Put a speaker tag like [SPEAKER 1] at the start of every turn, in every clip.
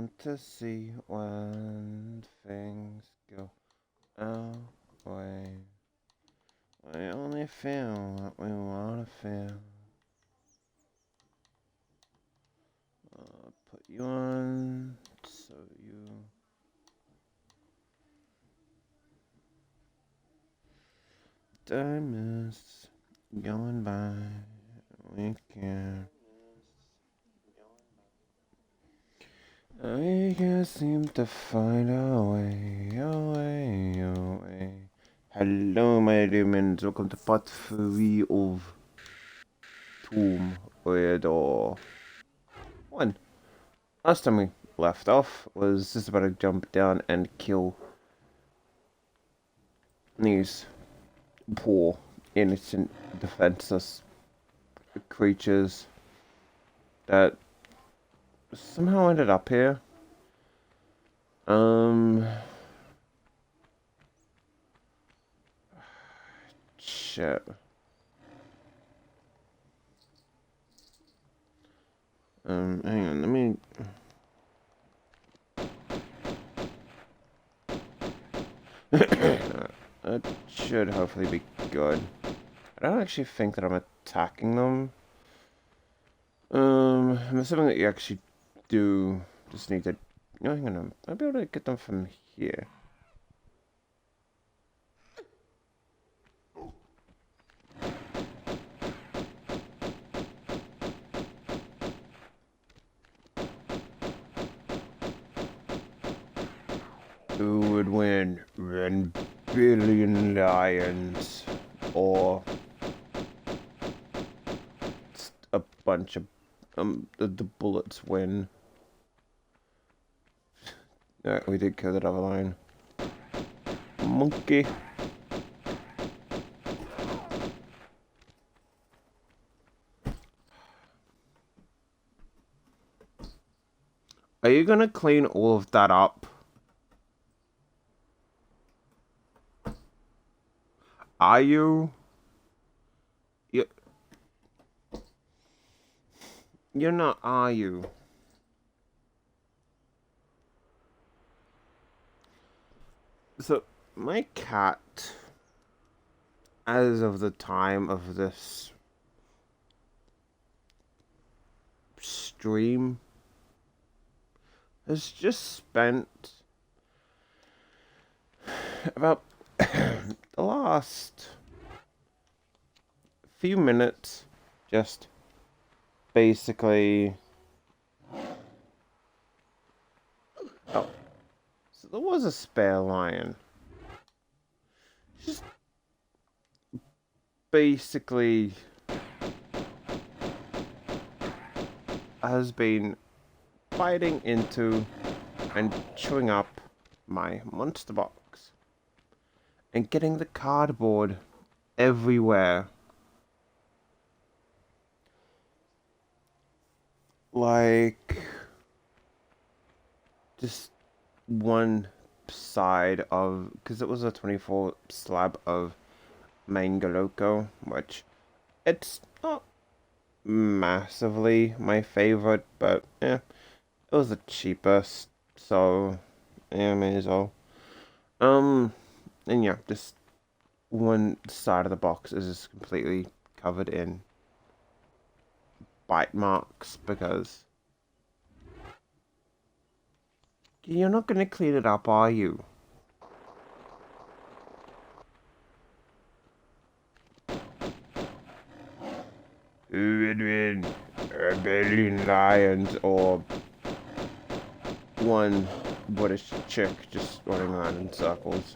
[SPEAKER 1] want to see when things go our way. We only feel what we want to feel. I'll put you on so you... Time is going by. We can't... We can't seem to find our way, our way, our way. Hello, my demons. Welcome to part 3 of Tomb Raider 1. Last time we left off was just about to jump down and kill these poor, innocent, defenseless creatures that somehow ended up here. Shit. Hang on, let me... That should hopefully be good. I don't actually think that I'm attacking them. I'm assuming that you actually do just need to... No, hang on, I'll be able to get them from here. Who would win? Ren billion lions, or a bunch of the bullets win? Yeah, we did kill that other lion. Monkey. Are you gonna clean all of that up? Are you? You're not, are you? So, my cat, as of the time of this stream, has just spent about the last few minutes just basically... Oh, so there was a spare lion. Just basically has been biting into and chewing up my monster box and getting the cardboard everywhere. Like, just one side of, because it was a 24 slab of Mango Loco, which it's not massively my favorite, but yeah, it was the cheapest, so yeah, may as well. And yeah, just one side of the box is just completely covered in bite marks because you're not gonna clean it up, are you? Who would win? A billion lions or one British chick just running around in circles?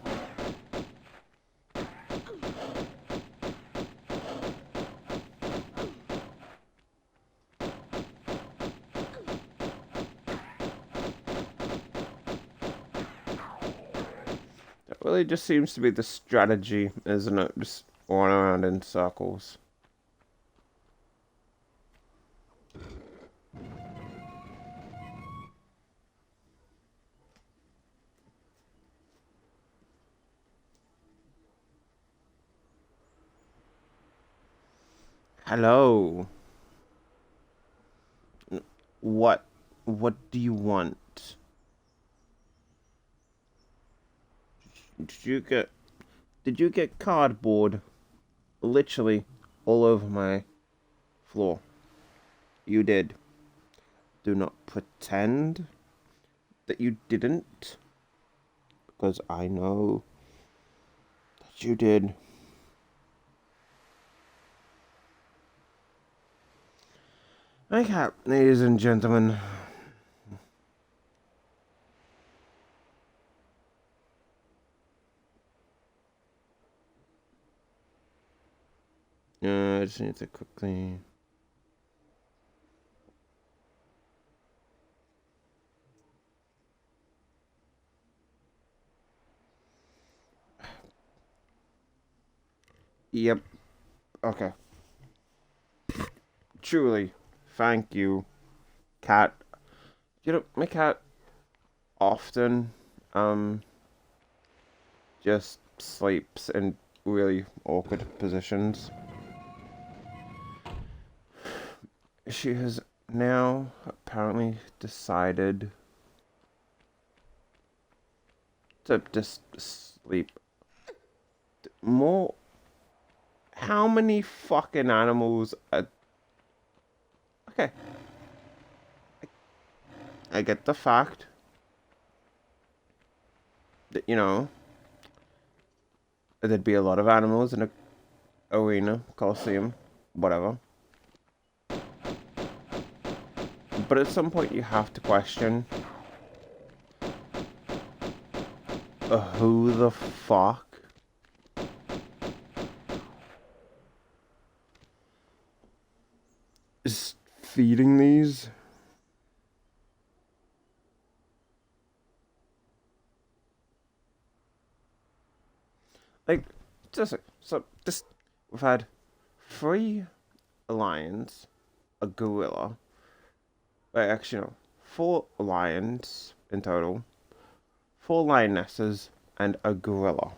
[SPEAKER 1] That really just seems to be the strategy, isn't it? Just run around in circles. Hello. What do you want? Did you get did you get cardboard literally all over my floor? You did. Do not pretend that you didn't, because I know that you did. Okay, ladies and gentlemen. I just need to quickly. Yep. Okay. Truly, thank you, cat. You know, my cat often, just sleeps in really awkward positions. She has now apparently decided to just sleep more. How many fucking animals are... Okay, I get the fact that, you know, there'd be a lot of animals in a arena, coliseum, whatever. But at some point you have to question, who the fuck is feeding these? Like, just so just we've had 3 lions, a gorilla. Wait, actually no, 4 lions in total, 4 lionesses, and a gorilla.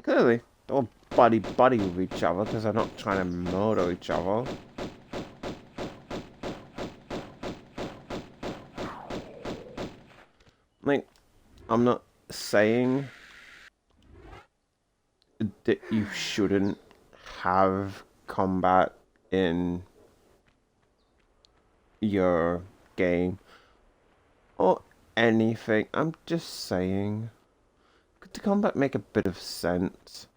[SPEAKER 1] Clearly, they're all buddy buddy with each other because they're not trying to murder each other. Like, I'm not saying that you shouldn't have combat in your game or anything. I'm just saying, could the combat make a bit of sense?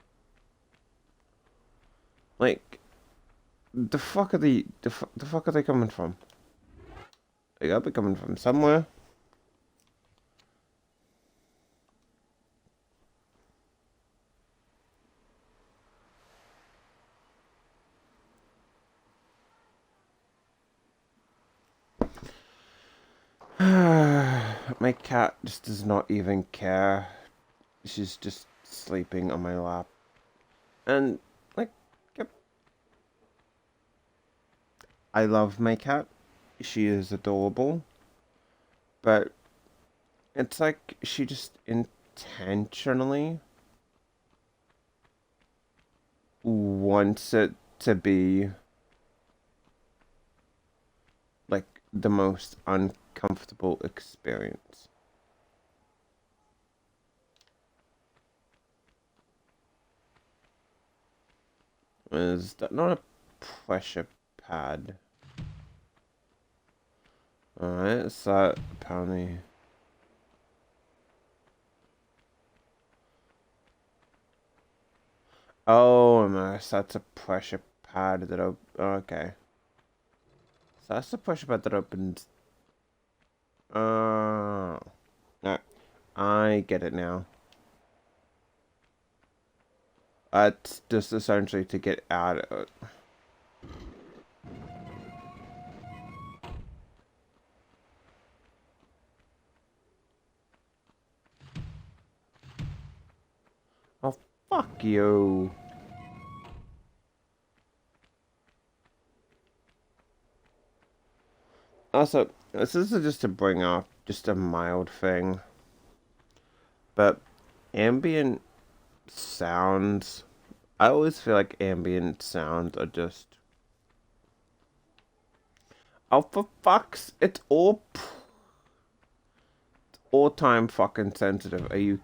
[SPEAKER 1] Like, the fuck are the fuck are they coming from? They gotta be coming from somewhere. My cat just does not even care. She's just sleeping on my lap. And, like, yep. I love my cat. She is adorable. But it's like she just intentionally wants it to be like the most uncomfortable experience. Is that not a pressure pad? Alright, so apparently. Oh, nice. That's a pressure pad that okay. So that's the pressure pad that opens. Oh. No, I get it now. It's just essentially to get out of it. Oh, fuck you. Also, this is just to bring up just a mild thing, but ambient sounds, I always feel like ambient sounds are just, oh for fuck's, it's all time fucking sensitive. Are you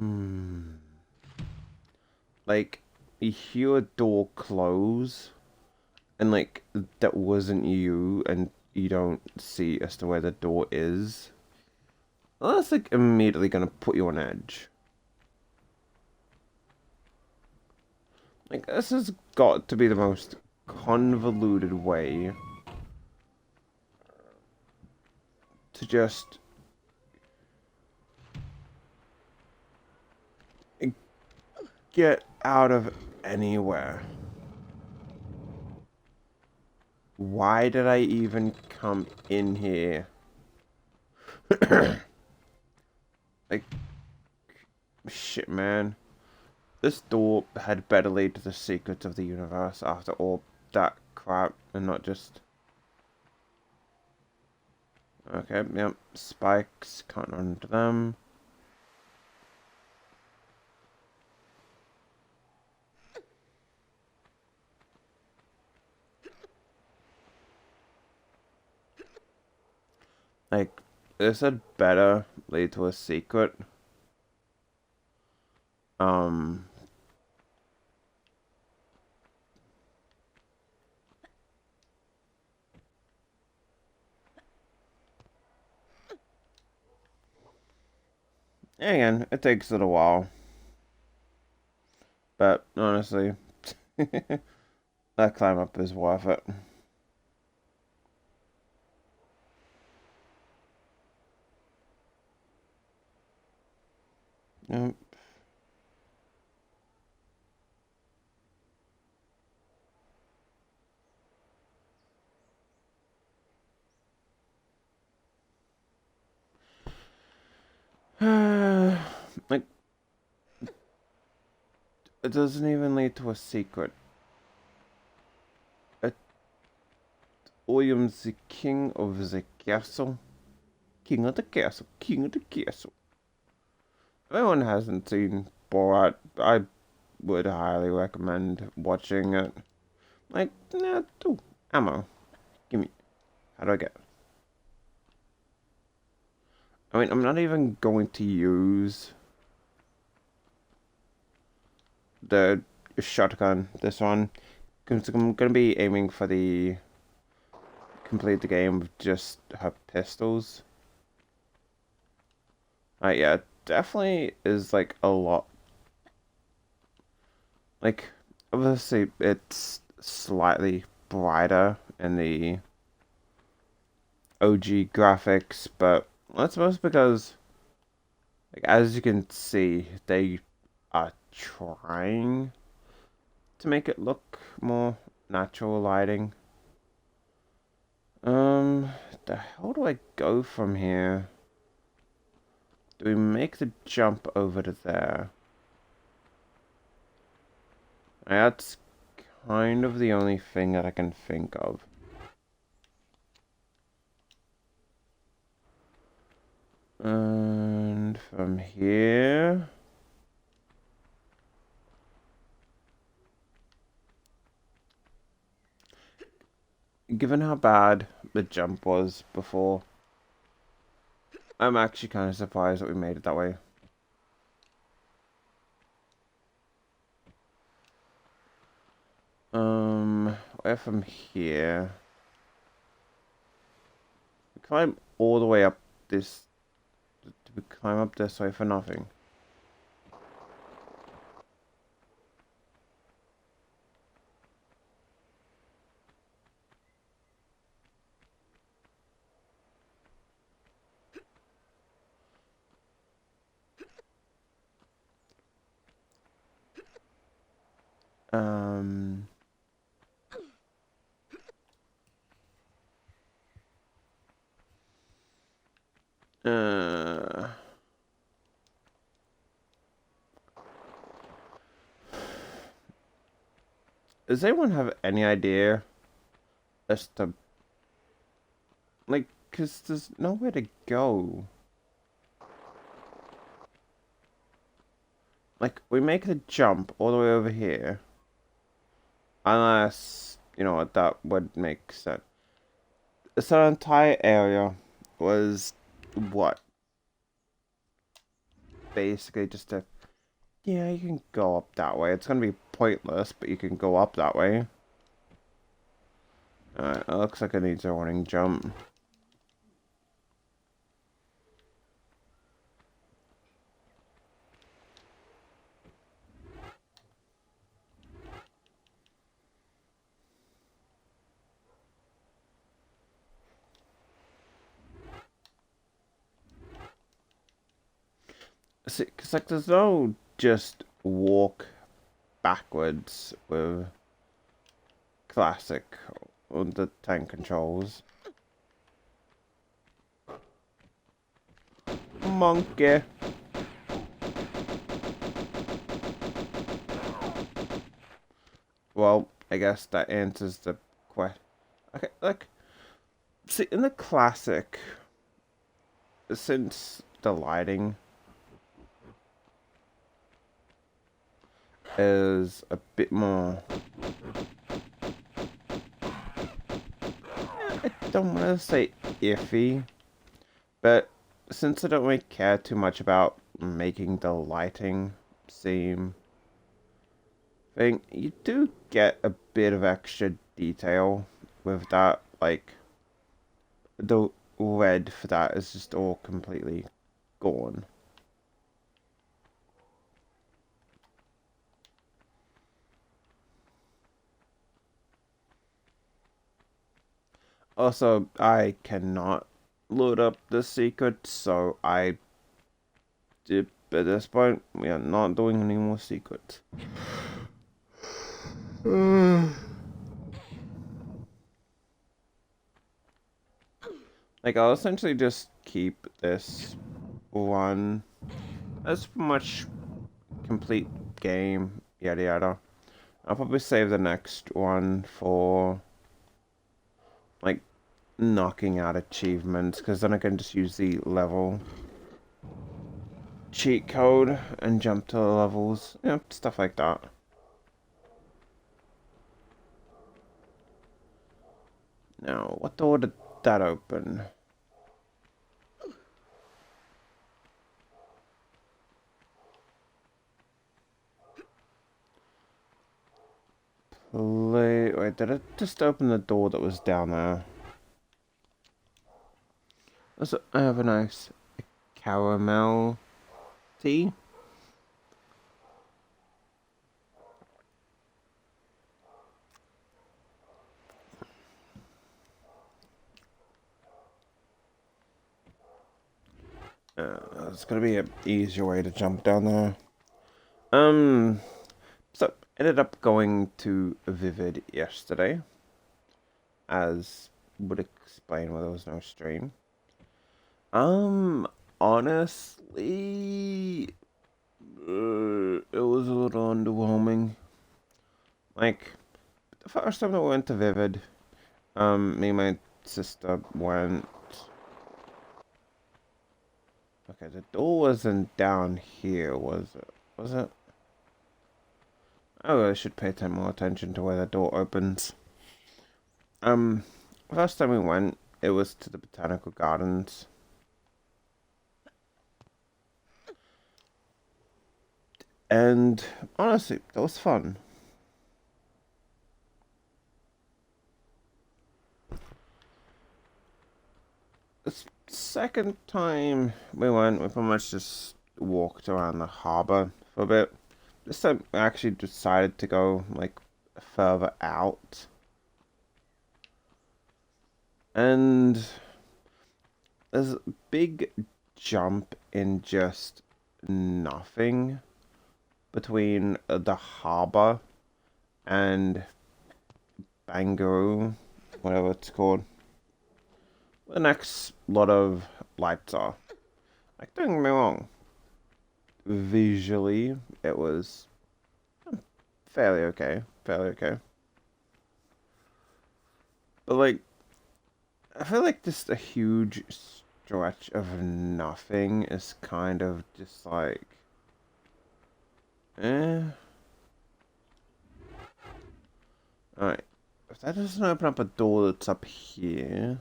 [SPEAKER 1] Hmm. Like, you hear a door close, and like, that wasn't you, and you don't see as to where the door is. Well, that's like immediately gonna put you on edge. Like, this has got to be the most convoluted way to just get out of anywhere. Why did I even come in here? Like, shit, man. This door had better lead to the secrets of the universe after all that crap, and not just... Okay, yep, spikes, can't run into them. Like, this had better lead to a secret. Um... Again, it takes a little while. But, honestly, that climb up is worth it. Yep. Like, it doesn't even lead to a secret. William's the king of the castle. King of the castle. King of the castle. If anyone hasn't seen Borat, I would highly recommend watching it. Like, nah, ooh, ammo. Give me. How do I get? I mean, I'm not even going to use the shotgun, this one. Because I'm going to be aiming for the... complete the game with just her pistols. Yeah, definitely is like a lot. Like, obviously, it's slightly brighter in the OG graphics, but that's most because, like, as you can see, they are trying to make it look more natural lighting. The hell do I go from here? Do we make the jump over to there? That's kind of the only thing that I can think of. And from here... Given how bad the jump was before, I'm actually kind of surprised that we made it that way. Where from here? We climb all the way up this... Did we climb up this way for nothing? Um... Uh... Does anyone have any idea as to... Like, because there's nowhere to go. Like, we make the jump all the way over here. Unless, you know what, that would make sense. So the entire area was, what? Basically just a Yeah, you can go up that way. It's gonna be pointless, but you can go up that way. Alright, it looks like it needs a running jump. See, because, like, there's no just walk backwards with classic on the tank controls. Monkey. Well, I guess that answers the question. Okay, like, see, in the classic, since the lighting is a bit more, I don't want to say iffy, but since I don't really care too much about making the lighting seem thing, you do get a bit of extra detail with that. Like, the red for that is just all completely gone. Also, I cannot load up the secret, so I did. At this point, we are not doing any more secrets. Like, I'll essentially just keep this one as much complete game, yada yada. I'll probably save the next one for, like, knocking out achievements, because then I can just use the level cheat code and jump to the levels, you know, stuff like that. Now, what door did that open? Wait, did it just open the door that was down there? Also, I have a nice caramel tea. It's gonna be an easier way to jump down there. So ended up going to Vivid yesterday, as would explain why there was no stream. Honestly, it was a little underwhelming. Like, the first time that we went to Vivid, me and my sister went. Okay, the door wasn't down here, was it? Was it? Oh, I should pay more attention to where the door opens. Um, First time we went, it was to the botanical gardens. And honestly, that was fun. The second time we went, we pretty much just walked around the harbour for a bit. This time we actually decided to go, like, further out. And there's a big jump in just nothing between the harbour and Bangaroo, whatever it's called. The next lot of lights are. Like, don't get me wrong, visually it was fairly okay, fairly okay. But, like, I feel like just a huge stretch of nothing is kind of just like, eh. Alright, if that doesn't open up a door that's up here.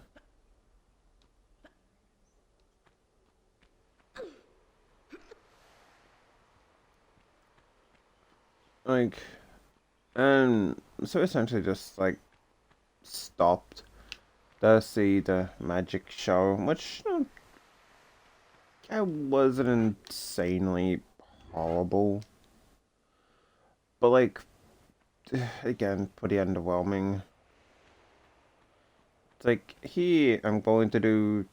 [SPEAKER 1] like, and so essentially just like stopped to see the magic show, which it wasn't insanely horrible, but like again, pretty underwhelming. It's like here I'm going to do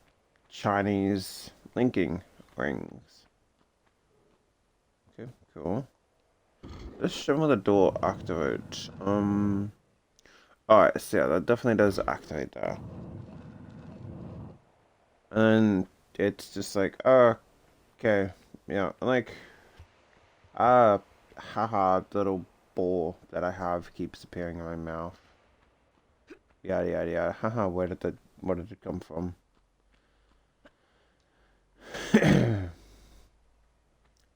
[SPEAKER 1] Chinese linking rings. Okay, cool. Let's show me the door activate. Alright, so yeah, that definitely does activate there. And it's just like, oh, okay, yeah, like, haha, the little ball that I have keeps appearing in my mouth. Yada yada yada. Haha, where did it come from?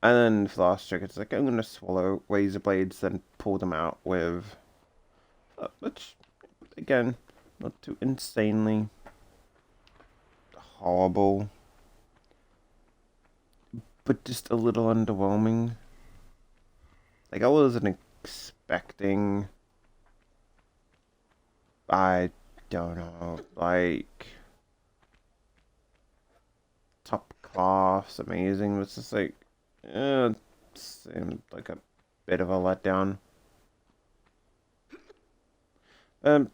[SPEAKER 1] And then for the last trick, it's like I'm gonna swallow razor blades, then pull them out with, which again, not too insanely horrible, but just a little underwhelming. Like I wasn't expecting. I don't know, like top class, amazing. But it's just like, it seemed like a bit of a letdown. Um,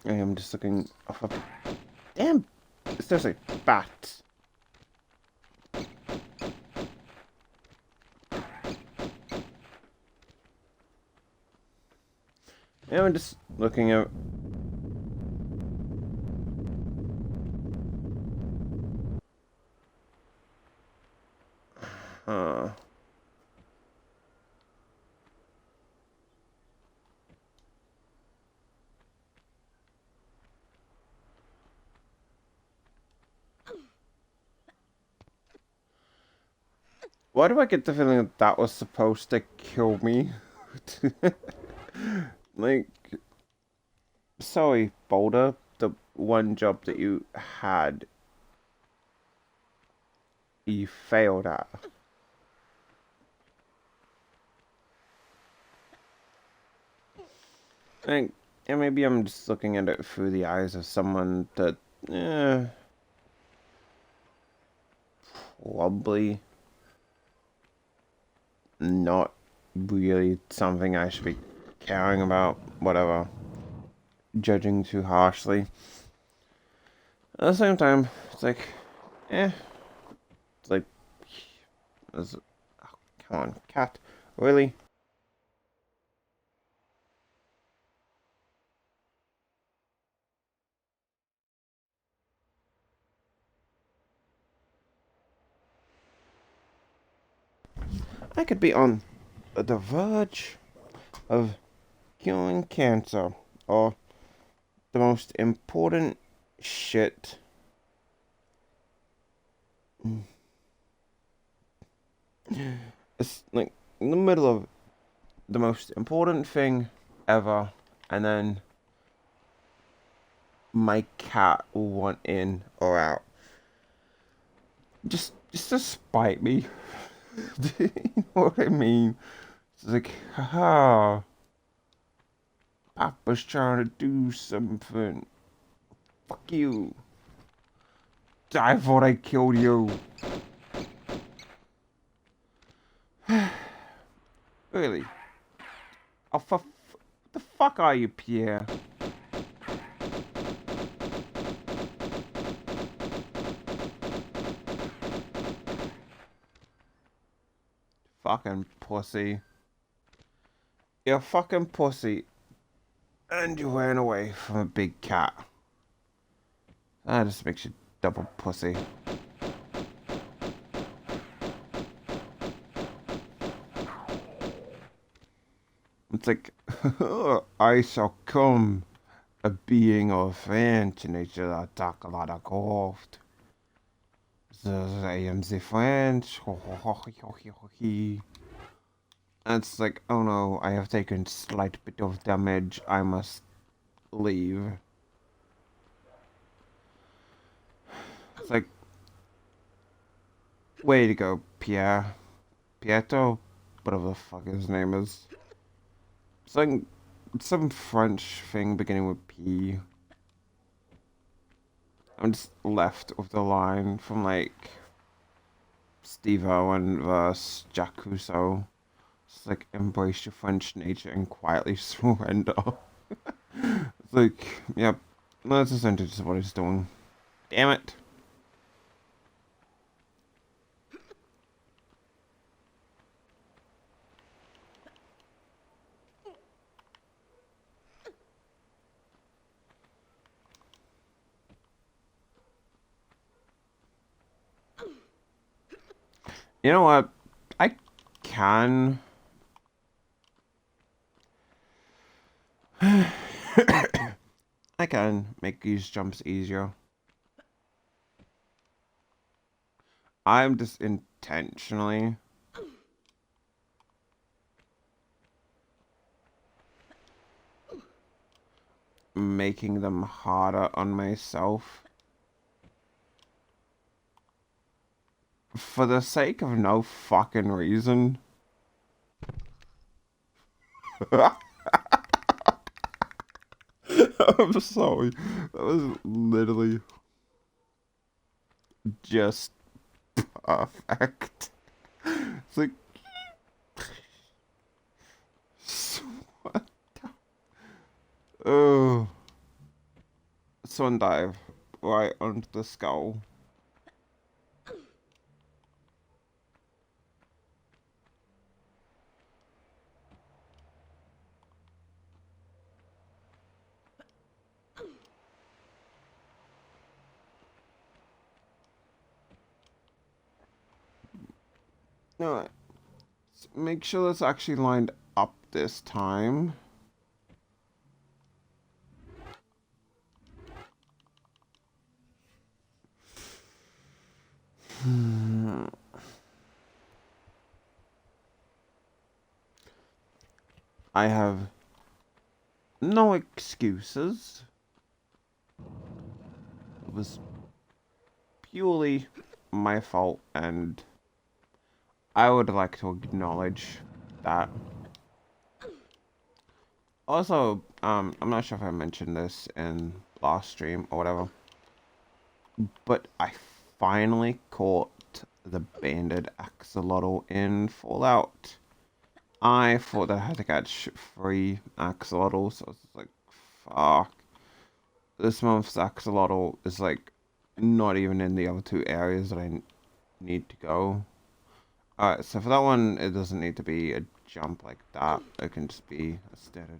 [SPEAKER 1] I'm just looking off of. Damn, seriously, bats. Yeah, I'm just looking at. Huh. Why do I get the feeling that that was supposed to kill me? Like, sorry, Boulder. The one job that you had, you failed at. Like, and maybe I'm just looking at it through the eyes of someone that, probably not really something I should be caring about. Whatever. Judging too harshly. At the same time, it's like, eh. It's like, oh, come on, cat. Really? I could be on the verge of curing cancer, or the most important shit. It's like in the middle of the most important thing ever, and then my cat will want in or out. Just to spite me. Do you know what I mean? It's like, haha, Papa's trying to do something. Fuck you. I thought I killed you. Really? Oh, the fuck are you, Pierre? Fucking pussy. You're a fucking pussy. And you ran away from a big cat. That just makes you double pussy. It's like, I shall come, a being of French nature that talk a lot of cold. I am the French. And it's like, oh no, I have taken slight bit of damage. I must leave. It's like, way to go, Pierre. Pietro? Whatever the fuck his name is. It's like some French thing beginning with P. I'm just left with the line from like Steve Owen versus Jacques Cousteau. It's like embrace your French nature and quietly surrender. It's like, yep, that's essentially just what he's doing. Damn it. You know what? I can. I can make these jumps easier. I'm just intentionally making them harder on myself for the sake of no fucking reason. I'm sorry. That was literally just perfect. It's like, what? Oh, swan dive right onto the skull. Alright, make sure it's actually lined up this time. I have no excuses. It was purely my fault, and I would like to acknowledge that. Also, I'm not sure if I mentioned this in last stream or whatever, but I finally caught the banded axolotl in Fallout. I thought that I had to catch 3 axolotls, so I was like, fuck. This month's axolotl is like not even in the other 2 areas that I need to go. Alright, so for that one, it doesn't need to be a jump like that. It can just be a steady.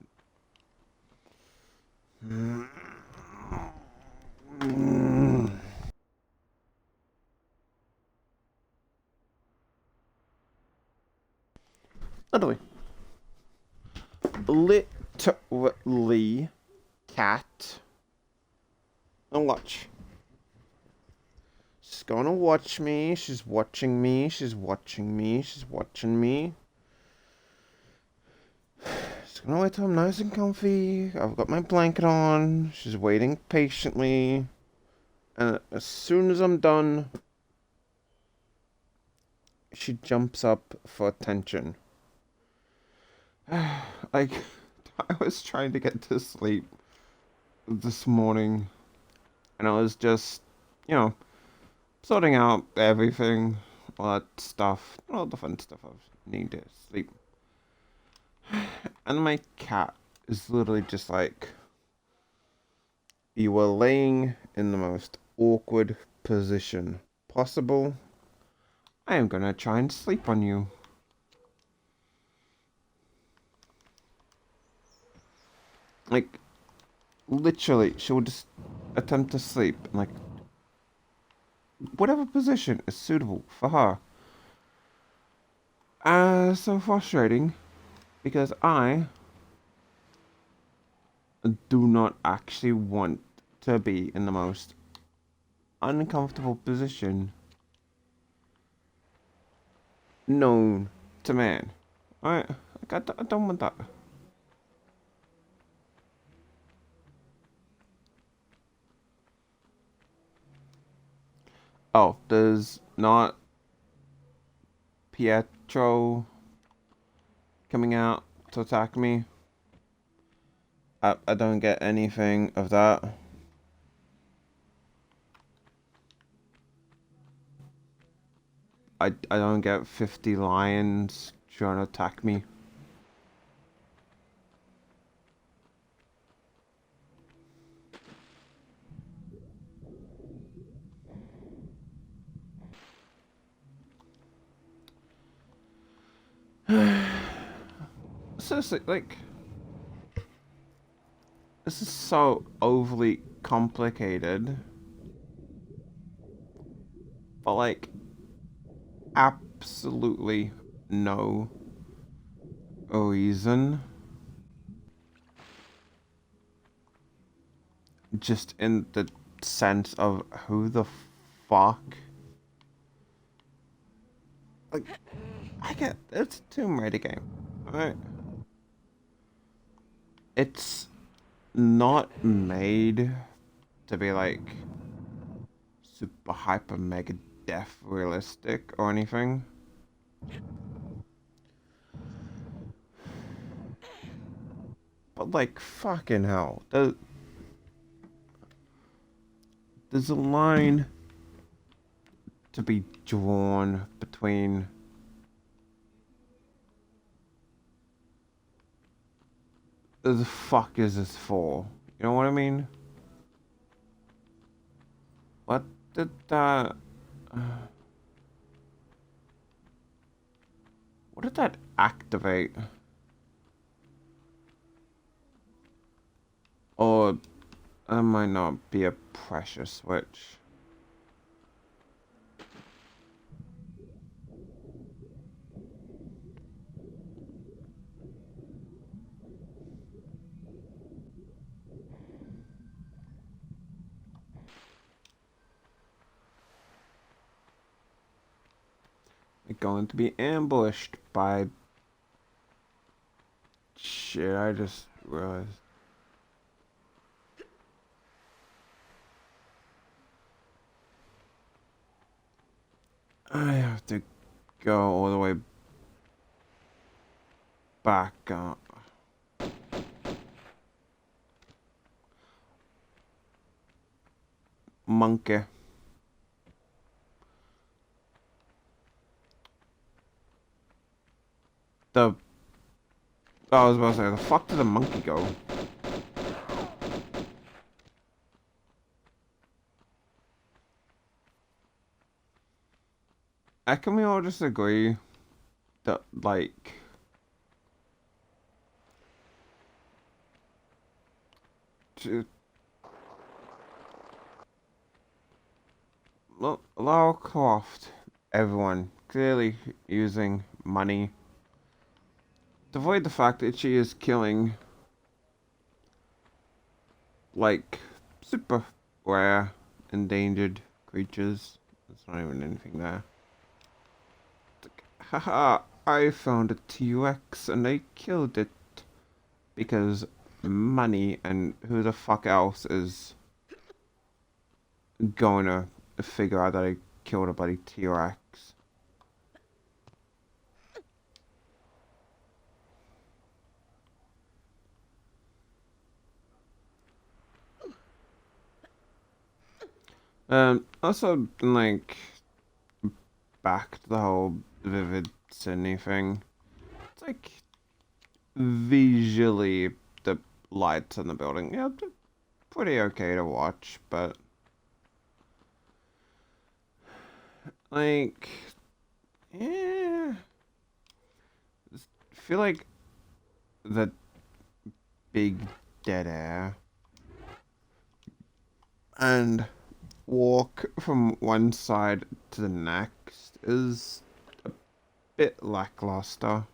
[SPEAKER 1] Literally. Literally. Cat. And watch. She's gonna watch me. She's watching me. She's watching me. She's watching me. She's gonna wait till I'm nice and comfy. I've got my blanket on. She's waiting patiently. And as soon as I'm done, she jumps up for attention. Like, I was trying to get to sleep this morning, and I was just, you know, sorting out everything, all that stuff, all the fun stuff I need to sleep. And my cat is literally just like, you were laying in the most awkward position possible. I am gonna try and sleep on you. Like, literally, she would just attempt to sleep, and like, whatever position is suitable for her. So frustrating, because I do not actually want to be in the most uncomfortable position known to man. Alright, like, I don't want that. Oh, there's not Pietro coming out to attack me. I don't get anything of that. I don't get 50 lions trying to attack me. Seriously, like, this is so overly complicated. But, like, absolutely no reason. Just in the sense of who the fuck? Like, I get it's a Tomb Raider game, alright? It's not made to be like super hyper mega death realistic or anything. But like fucking hell, there's a line to be drawn between the fuck is this for? You know what I mean? What did that? What did that activate? Or that might not be a pressure switch. We're going to be ambushed by shit. I just realized. I have to go all the way back up. Monkey. The... I was about to say, the fuck did the monkey go? Can we all just agree that, like... Look, Lara Croft, everyone, clearly using money to avoid the fact that she is killing, like, super rare, endangered creatures. There's not even anything there. Like, haha, I found a T-Rex and I killed it because money, and who the fuck else is going to figure out that I killed a bloody T-Rex? Also, like, back to the whole Vivid Sydney thing. It's like, visually, the lights in the building, yeah, they're pretty okay to watch, but, like, yeah, I feel like the big dead air and walk from one side to the next is a bit lackluster.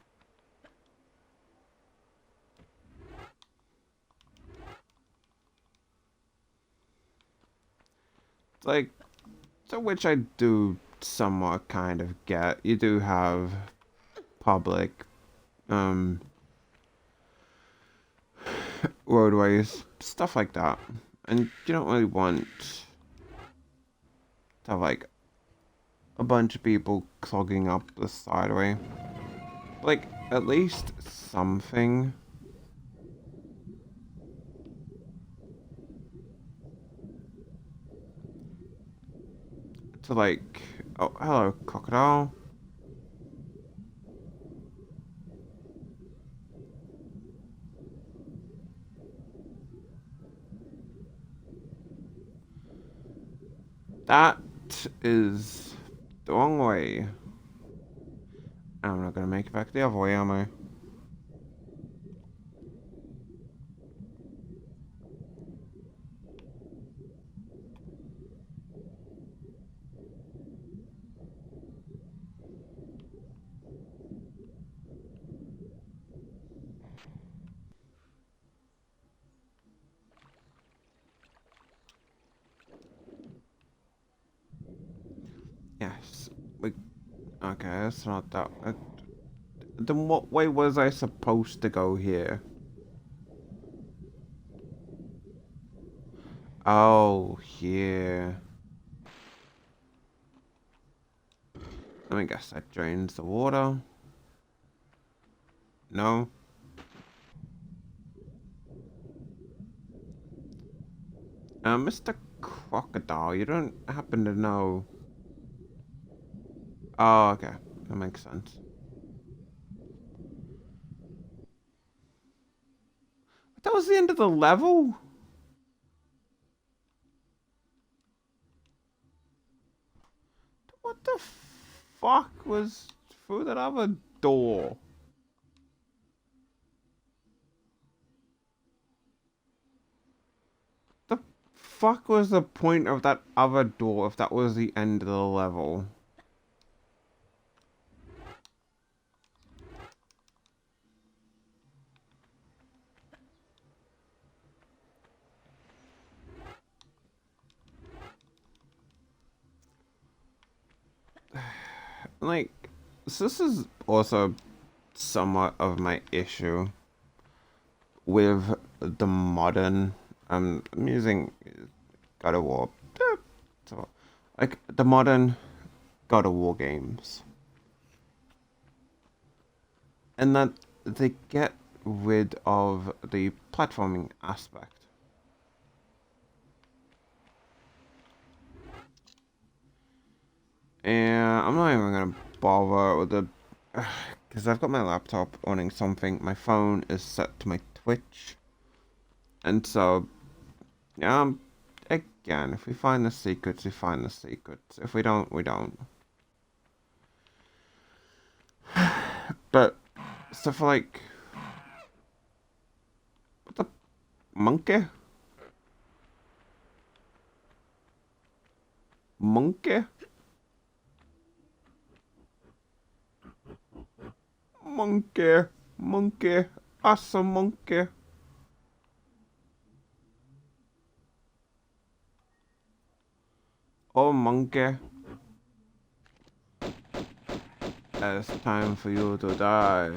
[SPEAKER 1] Like, to which I do somewhat kind of get. You do have public, roadways, stuff like that. And you don't really want to have, like, a bunch of people clogging up the sideway. Like, at least something. to like... Oh, hello, crocodile. That is the wrong way. I'm not gonna make it back the other way, am I? Yes. Like, okay, that's not that. Then what way was I supposed to go here? Oh, here. Let me guess, that drains the water. No. Mr. Crocodile, you don't happen to know. Oh, okay. That makes sense. That was the end of the level? What the fuck was through that other door? The fuck was the point of that other door if that was the end of the level? Like, so this is also somewhat of my issue with the modern. I'm using God of War. So, like the modern God of War games, and that they get rid of the platforming aspect. And I'm not even gonna bother with the, because I've got my laptop running something. My phone is set to my Twitch, and so again, if we find the secrets, we find the secrets. If we don't, we don't. But stuff like what the monkey, monkey, monkey, monkey, us a monkey. Oh monkey, it's time for you to die.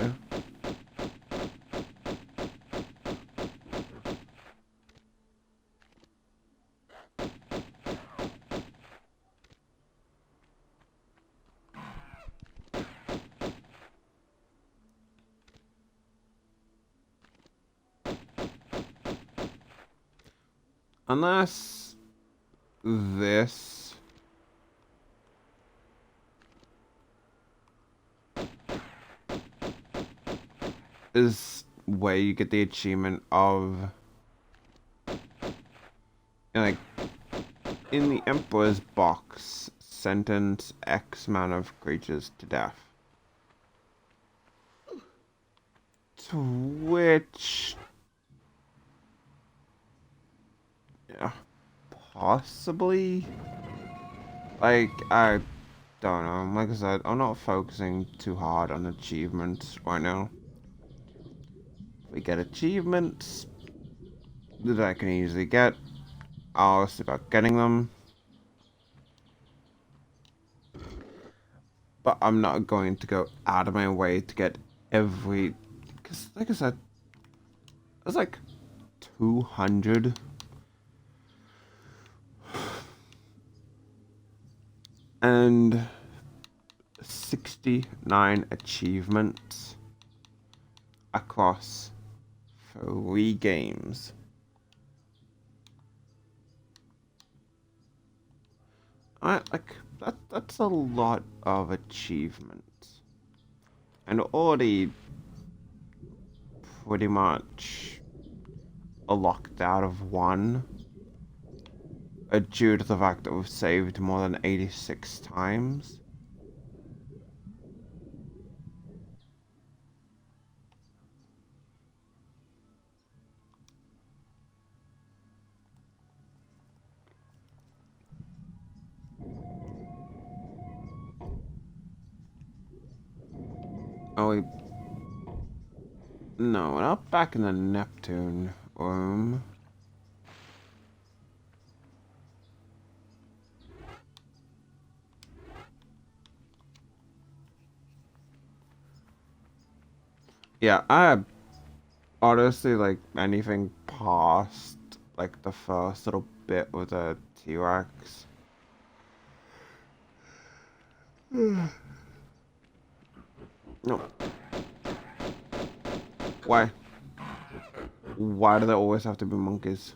[SPEAKER 1] Unless this is where you get the achievement of, like, in the Emperor's box, sentence X amount of creatures to death. To which, yeah, possibly, like, I don't know. Like I said, I'm not focusing too hard on achievements right now. If we get achievements that I can easily get, I'll see about getting them. But I'm not going to go out of my way to get every... Because, like I said, there's like 200... and 69 achievements across 3 games. that's a lot of achievements. And already pretty much locked out of one. Due to the fact that we've saved more than 86 times. Oh, no, not back in the Neptune room. Yeah, I honestly, like, anything past, like, the first little bit with the T-Rex. No. Why? Why do they always have to be monkeys?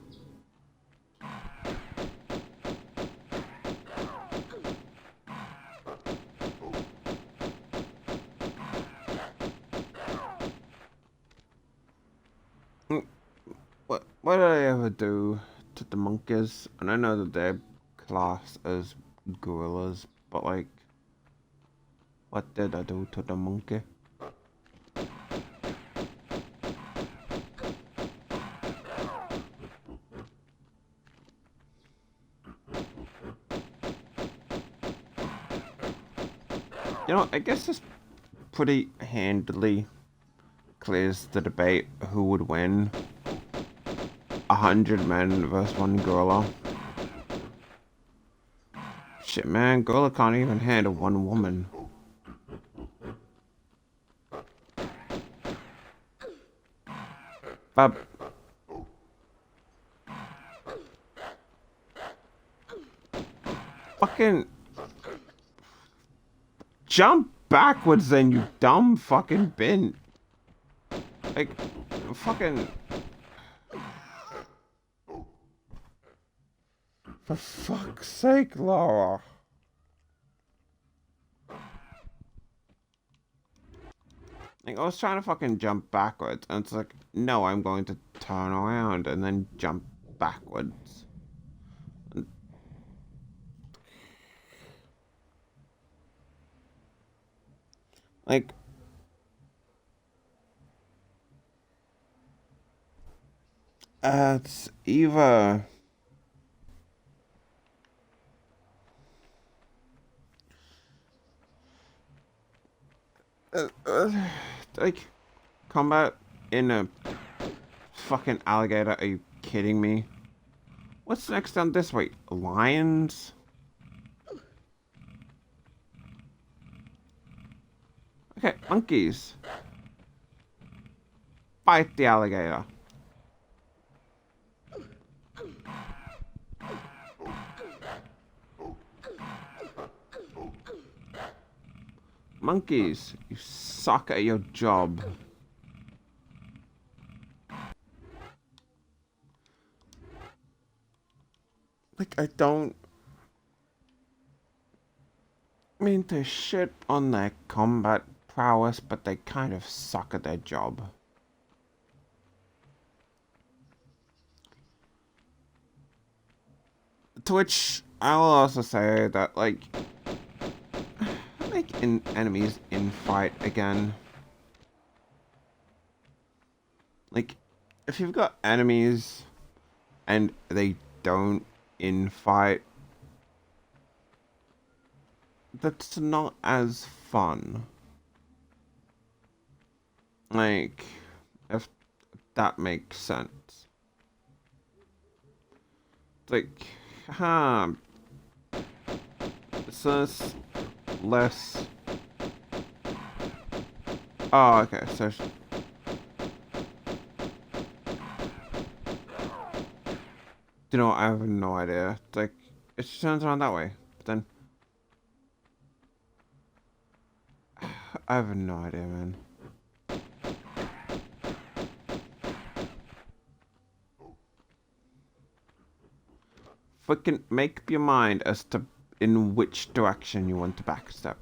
[SPEAKER 1] What did I ever do to the monkeys? And I know that they're classed as gorillas, but like, what did I do to the monkey? You know, I guess this pretty handily clears the debate who would win. 100 men versus one gorilla. Shit, man, gorilla can't even handle one woman. But fucking jump backwards then, you dumb fucking bin. Like, fucking... For fuck's sake, Laura. Like, I was trying to fucking jump backwards, and it's like, no, I'm going to turn around and then jump backwards. Like, it's either... like, combat in a fucking alligator, are you kidding me? What's next down this way? Lions? Okay, monkeys. Fight the alligator. Monkeys, you suck at your job. Like, I don't mean to shit on their combat prowess, but they kind of suck at their job. To which I'll also say that, like enemies in fight again. Like, if you've got enemies and they don't in fight, that's not as fun. Like, if that makes sense. It's like, so it's less... Oh, okay, so... You know, I have no idea. It's like, it just turns around that way. But then... I have no idea, man. Fucking make up your mind as to in which direction you want to backstep.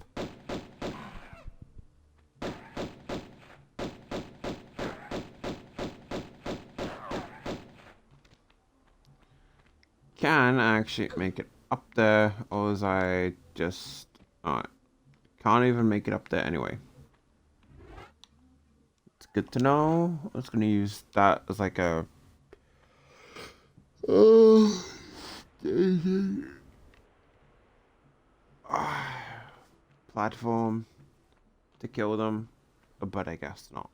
[SPEAKER 1] Can I actually make it up there, or is I just... Alright. Can't even make it up there anyway. It's good to know. I was gonna use that as like a... platform to kill them, but I guess not.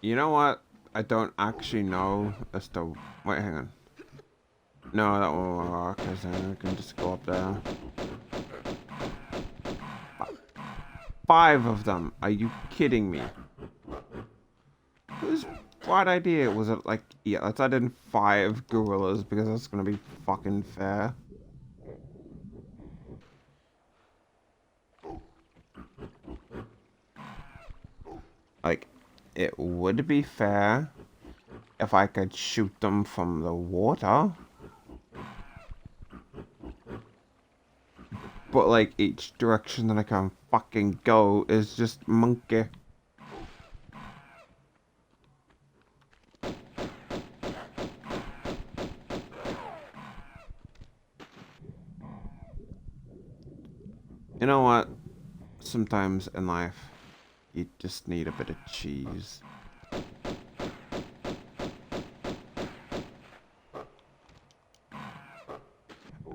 [SPEAKER 1] You know what? I don't actually know as to... Wait, hang on. No, that won't work, because then I can just go up there. 5 of them. Are you kidding me? Whose bright idea was it? Like, yeah, let's add in 5 gorillas because that's gonna be fucking fair. Like, it would be fair if I could shoot them from the water. But, like, each direction that I can fucking go is just monkey. You know what? Sometimes in life, you just need a bit of cheese.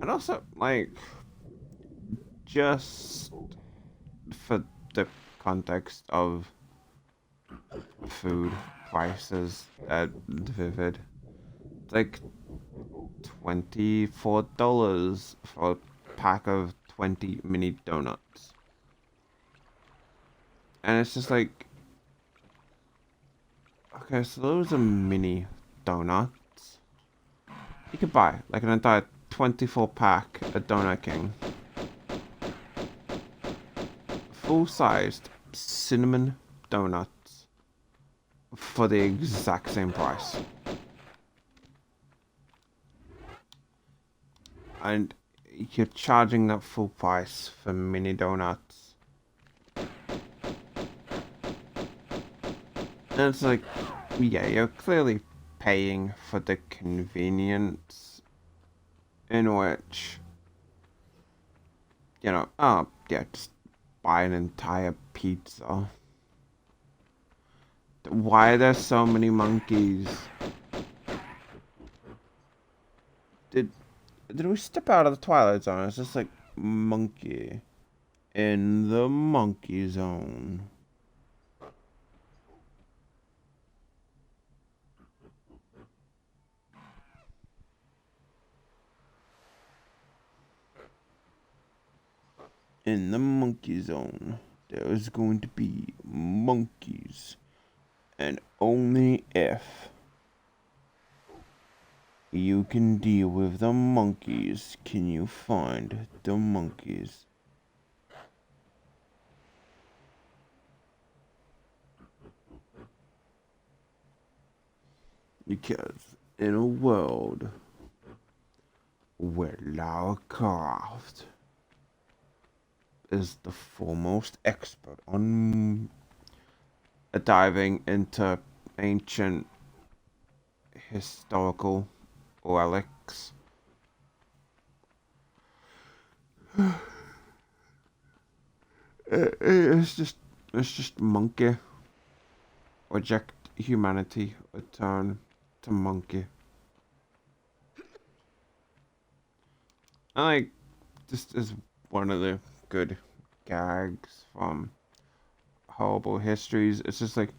[SPEAKER 1] And also, like, just for the context of food prices at Vivid, it's like $24 for a pack of 20 mini donuts. And it's just like, okay, so those are mini donuts. You could buy like an entire 24 pack of Donut King. Full-sized cinnamon donuts for the exact same price. And you're charging that full price for mini donuts. And it's like, yeah, you're clearly paying for the convenience in which, you know, oh, yeah, just buy an entire pizza. Why are there so many monkeys? Did we step out of the Twilight Zone? It's just like monkey in the monkey zone. In the monkey zone, there's going to be monkeys. And only if you can deal with the monkeys can you find the monkeys. Because in a world where Lara Croft is the foremost expert on diving into ancient historical relics, it's just monkey. Reject humanity, return to monkey. I like, this is one of the good gags from Horrible Histories. It's just like,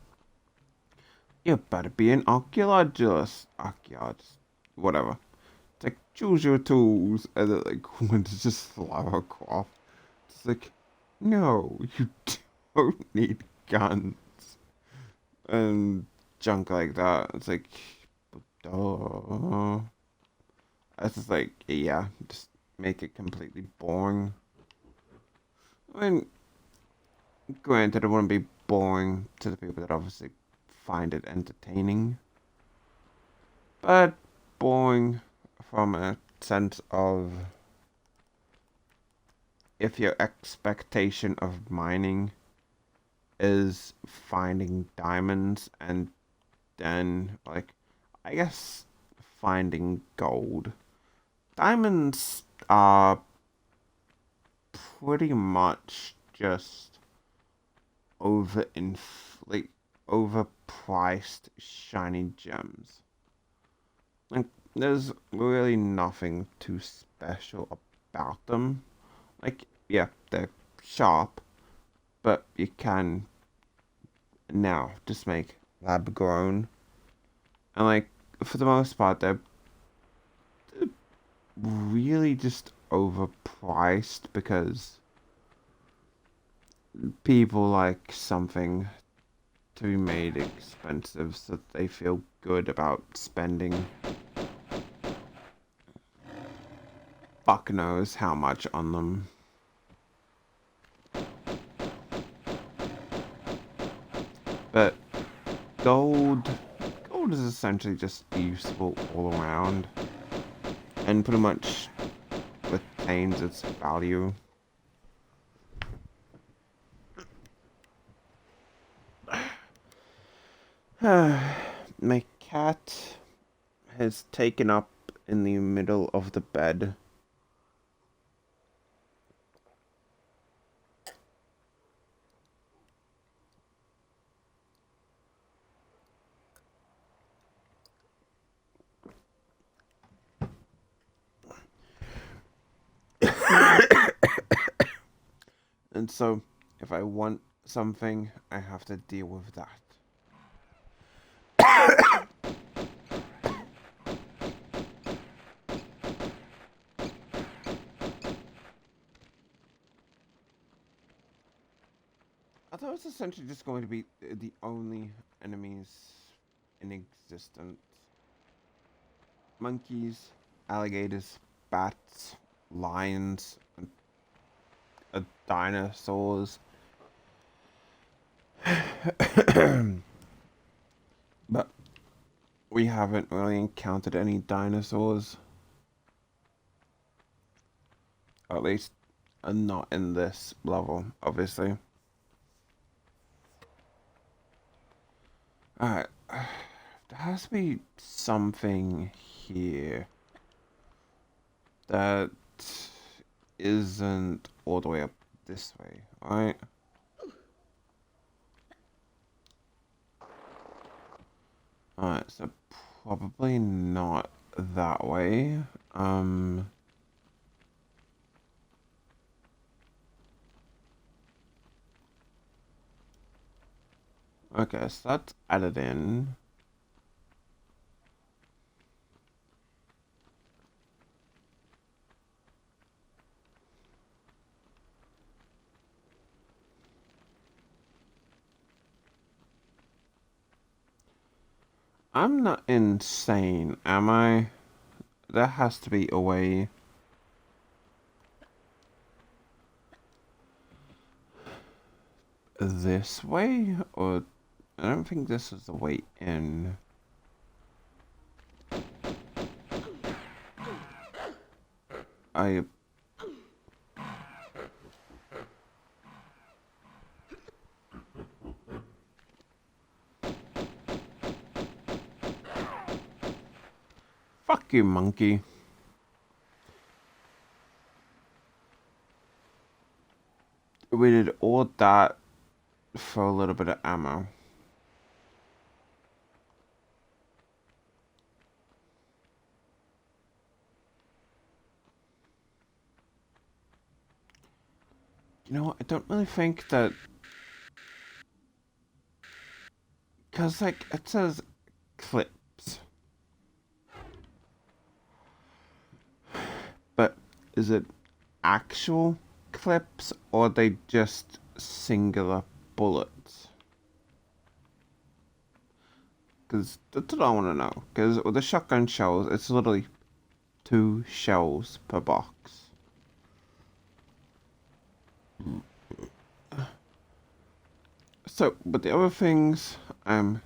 [SPEAKER 1] you better be an archaeologist, whatever. It's like, choose your tools, and then like, when it's just Lara Croft, it's like, no, you don't need guns. and junk like that. It's like, duh. It's just like, yeah, just make it completely boring. I mean, granted, it wouldn't be boring to the people that obviously find it entertaining, but boring from a sense of if your expectation of mining is finding diamonds and then, like, I guess finding gold. Diamonds are pretty much just like overpriced shiny gems. Like there's really nothing too special about them. Like yeah, they're sharp, but you can now just make lab grown. And like for the most part they're really just overpriced because people like something to be made expensive so that they feel good about spending fuck knows how much on them. But gold gold is essentially just useful all around and pretty much retains its value. My cat has taken up in the middle of the bed. And so, if I want something, I have to deal with that. I thought it was essentially just going to be the only enemies in existence. Monkeys, alligators, bats, lions, dinosaurs. But we haven't really encountered any dinosaurs. Or at least not in this level, obviously. Alright. There has to be something here that isn't all the way up this way, right? Alright, so probably not that way. Okay, so that's added in. I'm not insane, am I? There has to be a way. This way? Or I don't think this is the way in. I fuck you, monkey. We did all that for a little bit of ammo. You know what? I don't really think that. Because, like, it says clips. But is it actual clips or are they just singular bullets? Because that's what I want to know. Because with the shotgun shells, it's literally 2 shells per box. So, but the other things I'm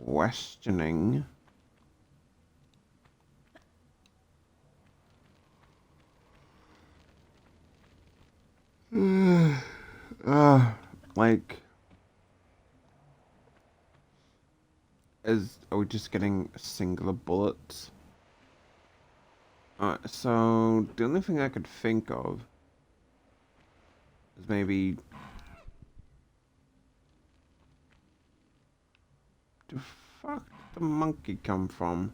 [SPEAKER 1] questioning. Like, are we just getting singular bullets? So the only thing I could think of is maybe the fuck did the monkey come from?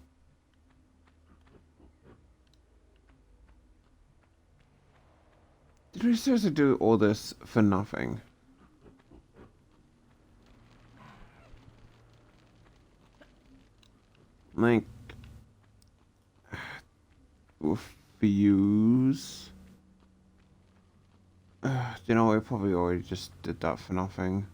[SPEAKER 1] Did we seriously do all this for nothing? Like, fuse. You know, we probably already just did that for nothing.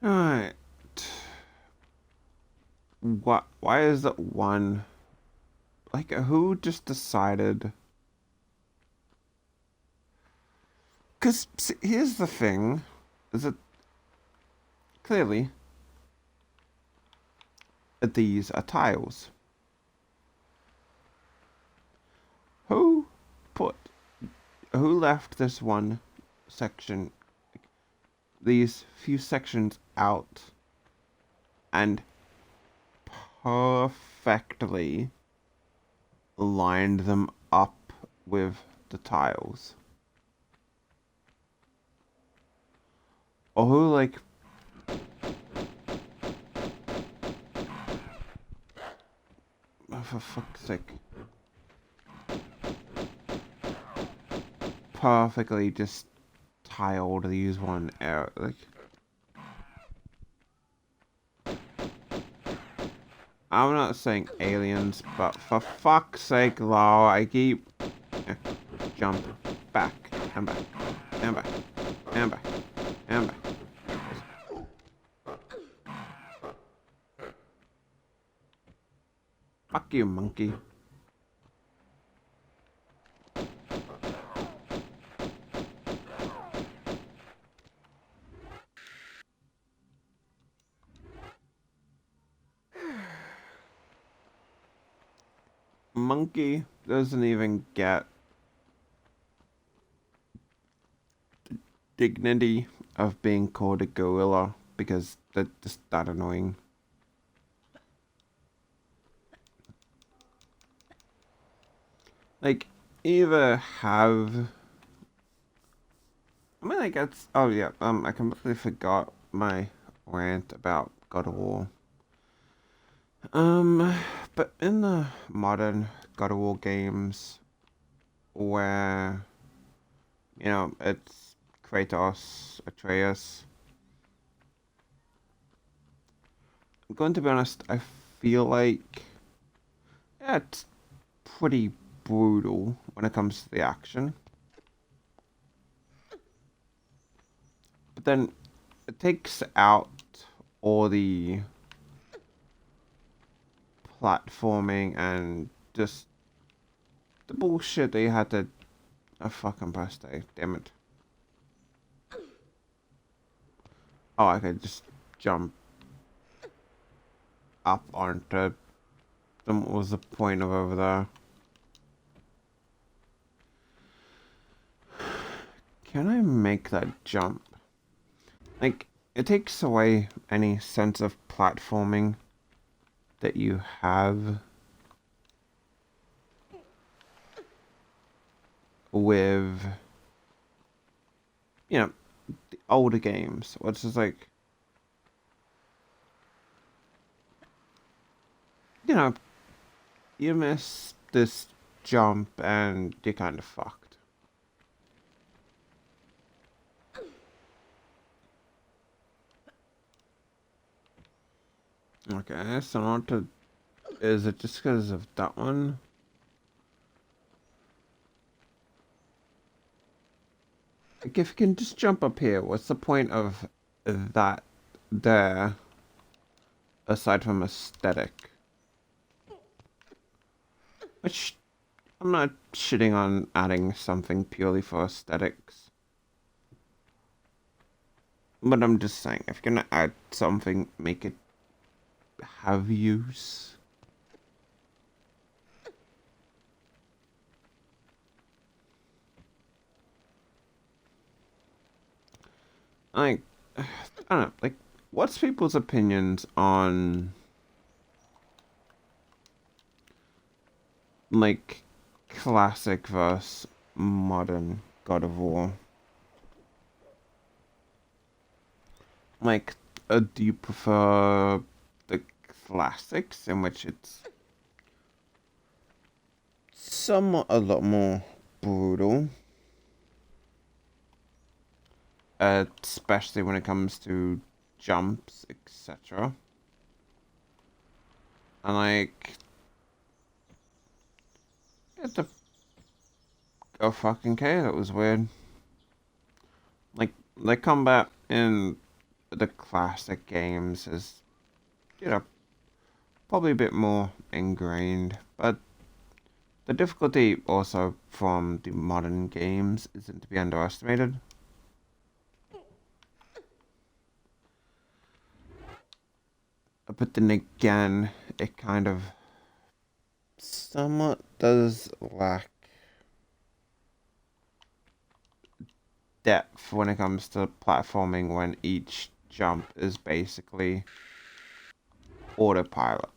[SPEAKER 1] Alright. What? Why is that one? Like, who just decided? Because here's the thing, is that clearly these are tiles. Who put? Who left this one section? These few sections out and perfectly lined them up with the tiles. Or who, like, oh, for fuck's sake, perfectly just tiled these one out, like. I'm not saying aliens, but for fuck's sake, Law, I keep jump back and back and back and back and back. Fuck you, monkey. Monkey doesn't even get the dignity of being called a gorilla because that's just that annoying. Like, either have. I mean, like, it's. Oh, yeah, I completely forgot my rant about God of War. But in the modern God of War games, where, it's Kratos, Atreus, I'm going to be honest, I feel like, yeah, it's pretty brutal when it comes to the action. But then it takes out all the platforming and just the bullshit they had to. Oh, fucking birthday, damn it. Oh, I could just jump up onto them. What was the point of over there? Can I make that jump? Like, it takes away any sense of platforming that you have. with, you know, the older games, which is like, you know, you miss this jump and you're kind of fucked. Okay, so not to, is it just because of that one? Like, if you can just jump up here, what's the point of that there, aside from aesthetic? Which, I'm not shitting on adding something purely for aesthetics. But I'm just saying, if you're gonna add something, make it have use. Like, I don't know, like, what's people's opinions on, like, classic versus modern God of War? Like, do you prefer the classics, in which it's somewhat a lot more brutal, especially when it comes to jumps, etc.? And like, it's a oh fucking okay, that was weird. Like, the combat in the classic games is, you know, probably a bit more ingrained, but the difficulty also from the modern games isn't to be underestimated. But then again, it kind of somewhat does lack depth when it comes to platforming when each jump is basically autopilot.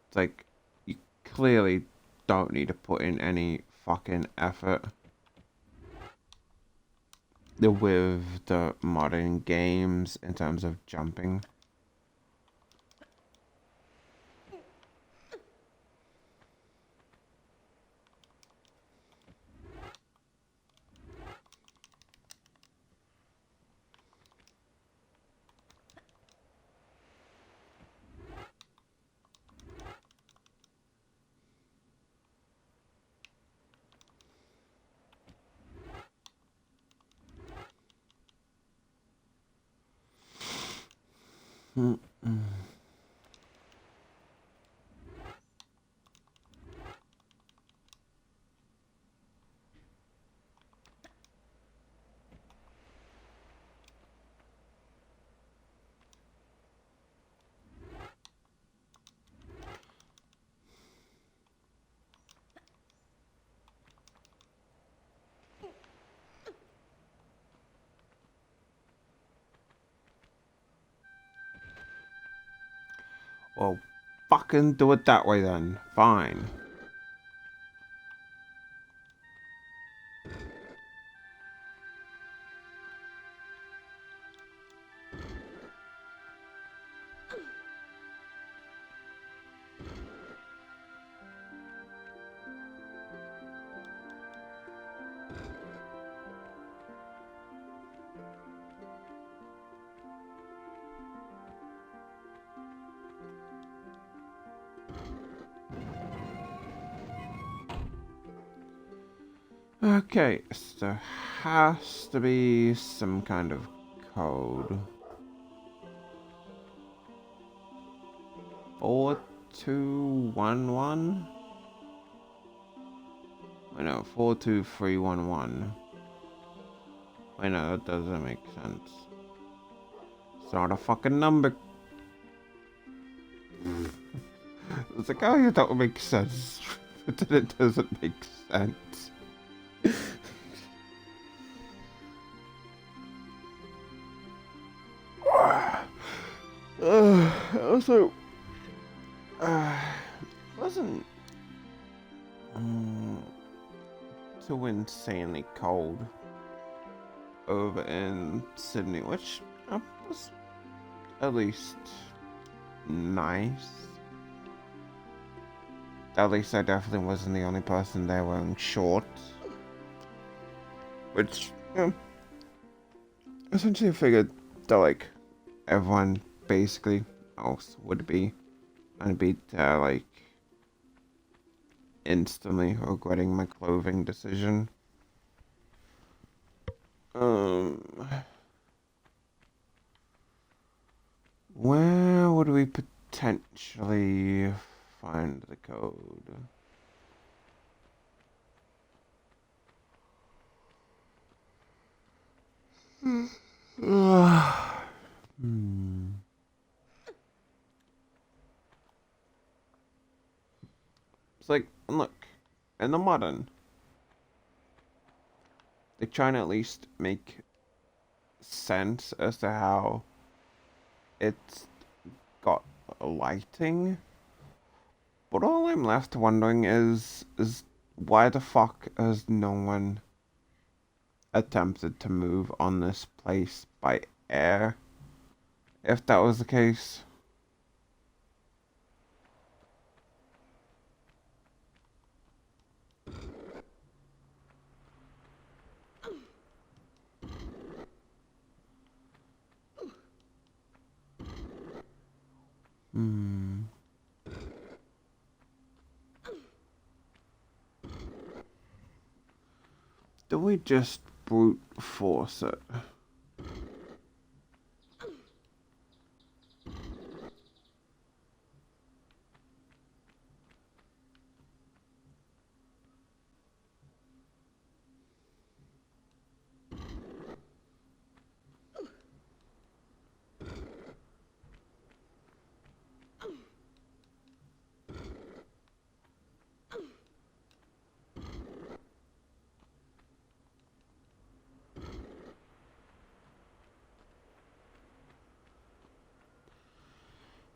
[SPEAKER 1] It's like, you clearly don't need to put in any fucking effort with the modern games in terms of jumping. Mm-mm. Well, fucking do it that way then. Fine. Okay, so there has to be some kind of code. 4211? I know, 42311. I know, that doesn't make sense. It's not a fucking number. It's like, oh yeah, that would make sense. But then it doesn't make sense. Also, Uh, wasn't mm, too insanely cold over in Sydney, which was at least nice. At least I definitely wasn't the only person there wearing shorts. Which, essentially I figured that, like, everyone basically else would be. And be, like, instantly regretting my clothing decision. Where would we potentially find the code? It's like, look, in the modern, they try to at least make sense as to how it's got lighting. But all I'm left wondering is why the fuck has no one attempted to move on this place by air? If that was the case. Hmm. Do we just brute force it?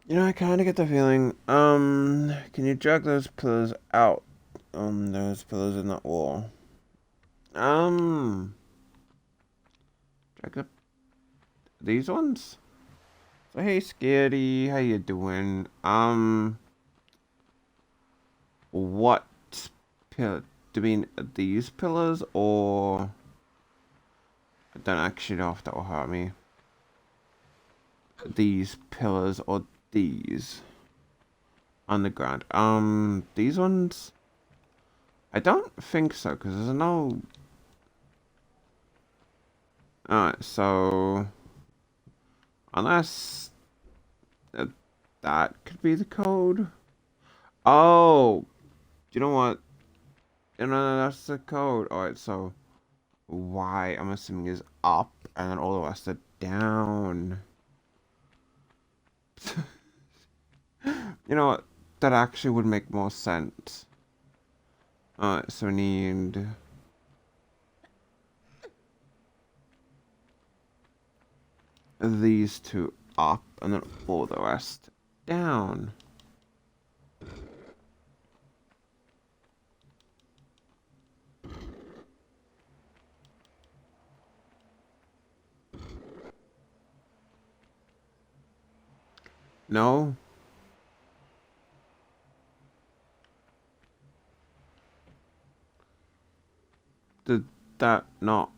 [SPEAKER 1] You know, I kind of get the feeling. Can you drag those pillars out? Those pillars in that wall. Drag up these ones. So hey, Scaredy, how you doing? What pillar? Do you mean these pillars or? I don't actually know if that will hurt me. These pillars or these on the ground. These ones. I don't think so because there's no. Alright, so unless that could be the code. Oh, you know what? You know, that's the code. Alright, so Y, I'm assuming, is up, and then all the rest are down. You know what? That actually would make more sense. Alright, so we need these two up, and then all the rest down. No? Did that not...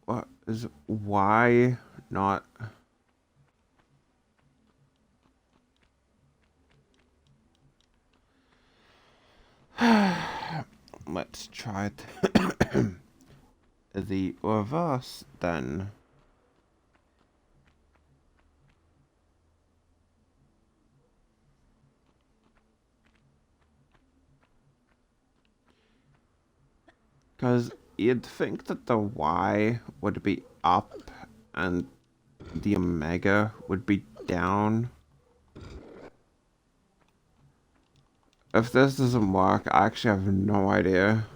[SPEAKER 1] What is... Why not... Let's try the reverse then. Because you'd think that the Y would be up and the Omega would be down. If this doesn't work, I actually have no idea.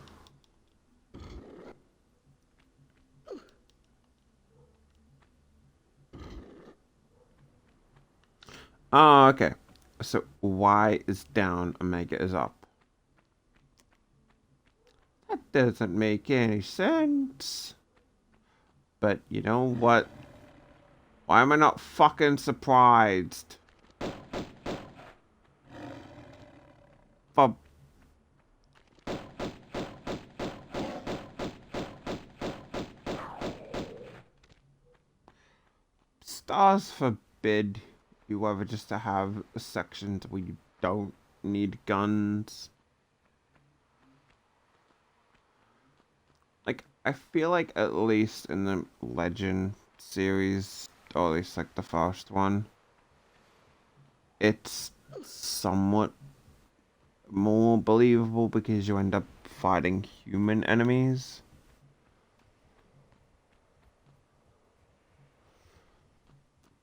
[SPEAKER 1] Oh, okay. So Y is down, Omega is up. That doesn't make any sense. But you know what? Why am I not fucking surprised? For stars forbid you ever just to have sections where you don't need guns. Like, I feel like at least in the Legend series, or at least like the first one, it's somewhat more believable because you end up fighting human enemies.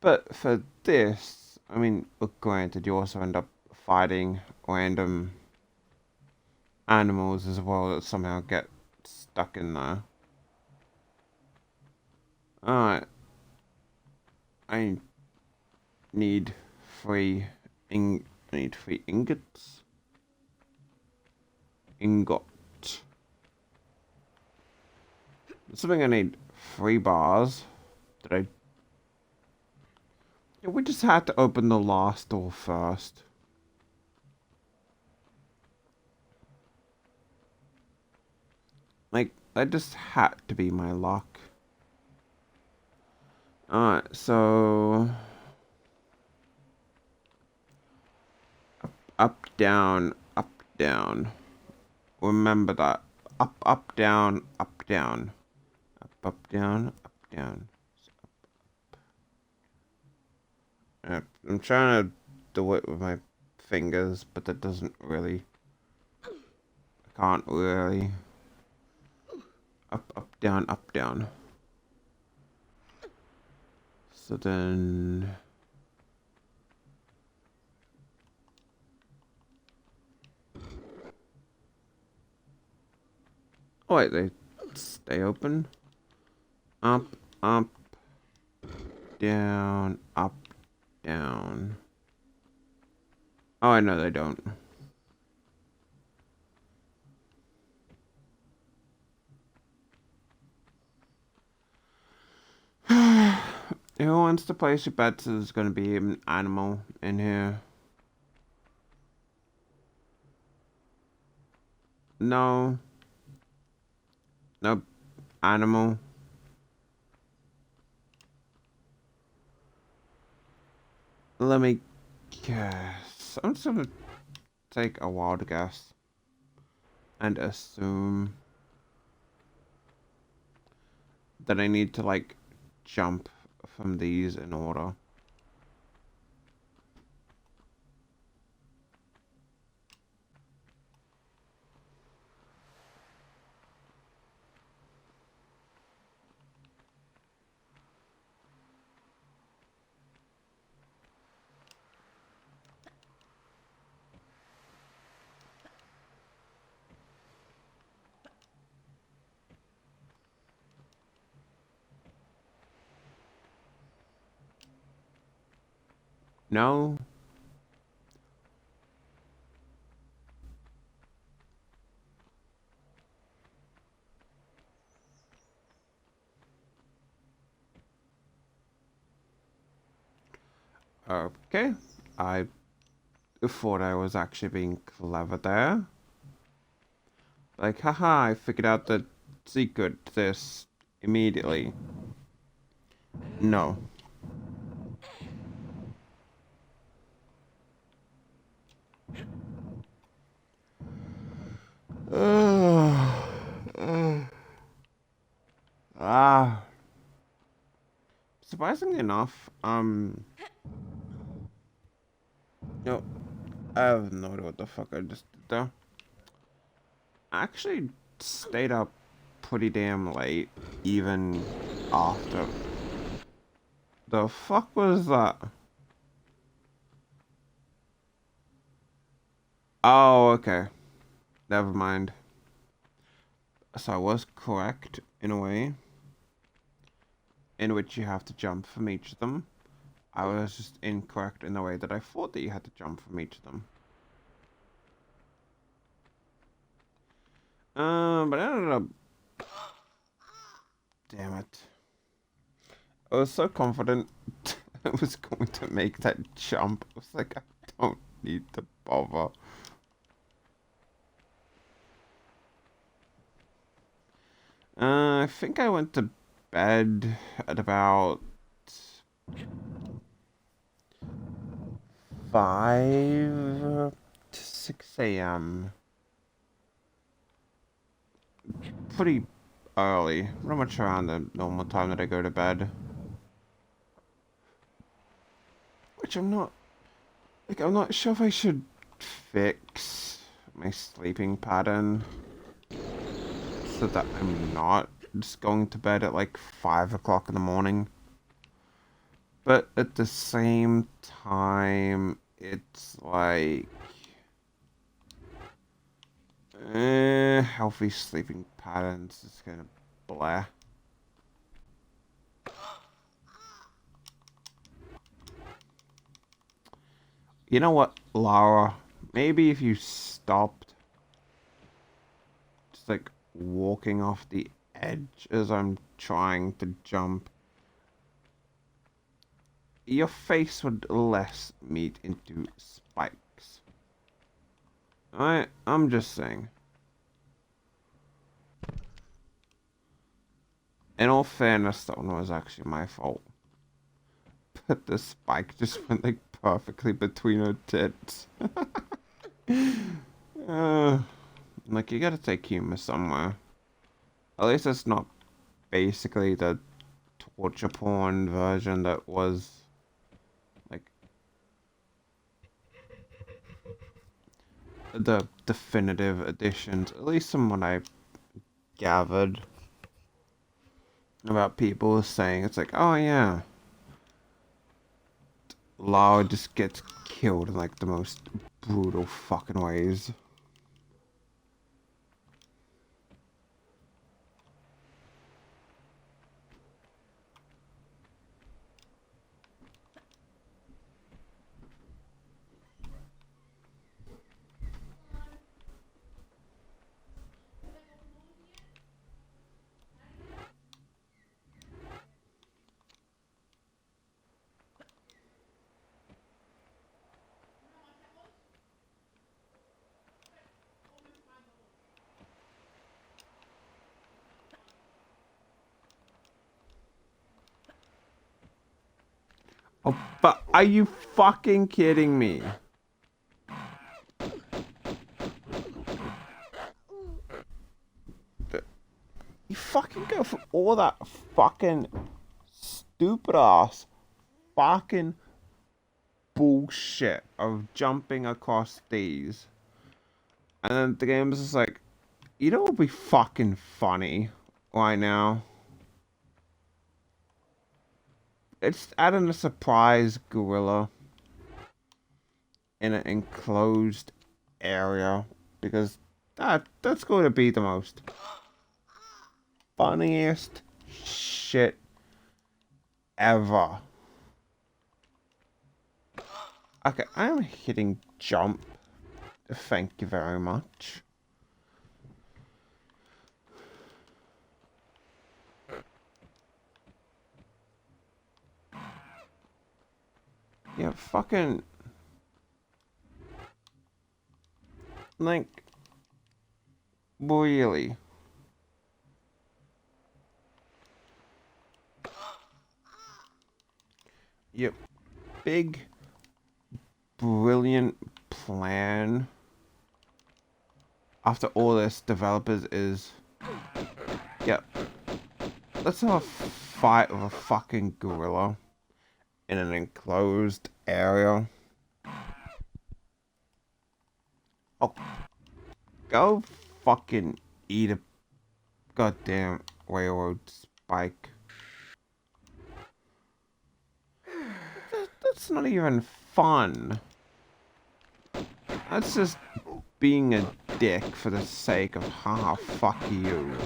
[SPEAKER 1] But for this, I mean, look, granted, you also end up fighting random animals as well that somehow get stuck in there. Alright, I need three I need 3 ingots. Ingot. Something I need 3 bars. Did I? Yeah, we just had to open the last door first. Like, that just had to be my luck. Alright, so up, down, up, down. Remember that. Up, down, up, down. Up, down, up, down. I'm trying to do it with my fingers, but that doesn't really. I can't really. Up, down, up, down. So then. Oh wait, they stay open. Up, up, down, up, down. Oh, I know they don't. Who wants to place your bets there's gonna be an animal in here? No. No animal. Let me guess. I'm just gonna take a wild guess and assume that I need to like jump from these in order. No? Okay. I thought I was actually being clever there. Like, haha, I figured out the secret to this immediately. No. Ah. Surprisingly enough, no, I have no idea what the fuck I just did there. I actually stayed up pretty damn late, even after. The fuck was that? Oh, okay. Never mind. So I was correct in a way, in which you have to jump from each of them. I was just incorrect in the way that I thought that you had to jump from each of them. But I ended up... Damn it. I was so confident I was going to make that jump. I was like, I don't need to bother. I think I went to bed at about 5 to 6 a.m. Pretty early, pretty much around the normal time that I go to bed. Which I'm not sure if I should fix my sleeping pattern so that I'm not just going to bed at like 5 o'clock in the morning. But at the same time, it's like... healthy sleeping patterns is kind of blah. You know what, Laura? Maybe if you stopped just like walking off the edge as I'm trying to jump, your face would less meet into spikes. I'm just saying. In all fairness, that one was actually my fault. But the spike just went like perfectly between her tits. Like, you gotta take humor somewhere. At least it's not basically the torture porn version that was like the definitive editions, at least from what I gathered about people saying. It's like, oh yeah, Lara just gets killed in like the most brutal fucking ways. Oh, but are you fucking kidding me? You fucking go for all that fucking stupid ass fucking bullshit of jumping across these. And then the game is just like, you know what would be fucking funny right now? It's adding a surprise gorilla in an enclosed area, because that's going to be the most funniest shit ever. Okay, I am hitting jump. Thank you very much. Yeah, fucking... Like... Really? Yep. Big, brilliant plan after all this developers is... Yep. Let's have a fight with a fucking gorilla in an enclosed area. Oh, go fucking eat a goddamn railroad spike. That's not even fun. That's just being a dick for the sake of, haha, fuck you.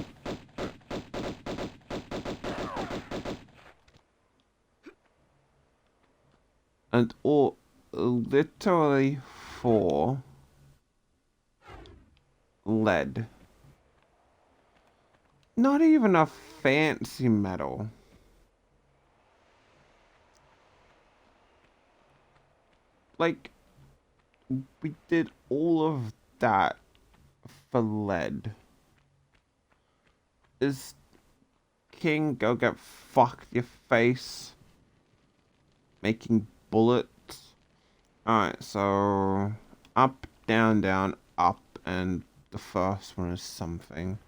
[SPEAKER 1] and all literally for lead. Not even a fancy metal. Like, we did all of that for lead. Is King go get fucked your face? Making bullets? Alright, so up, down, down, up, and the first one is something.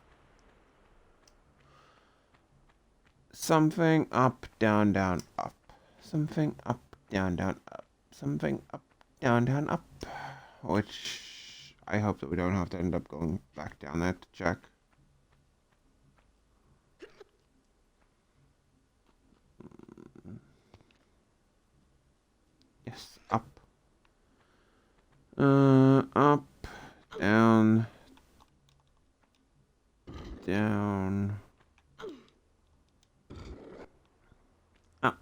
[SPEAKER 1] Something up, down, down, up. Something up, down, down, up. Something up, down, down, up. Which I hope that we don't have to end up going back down there to check. Yes, up. Up, down, down, up.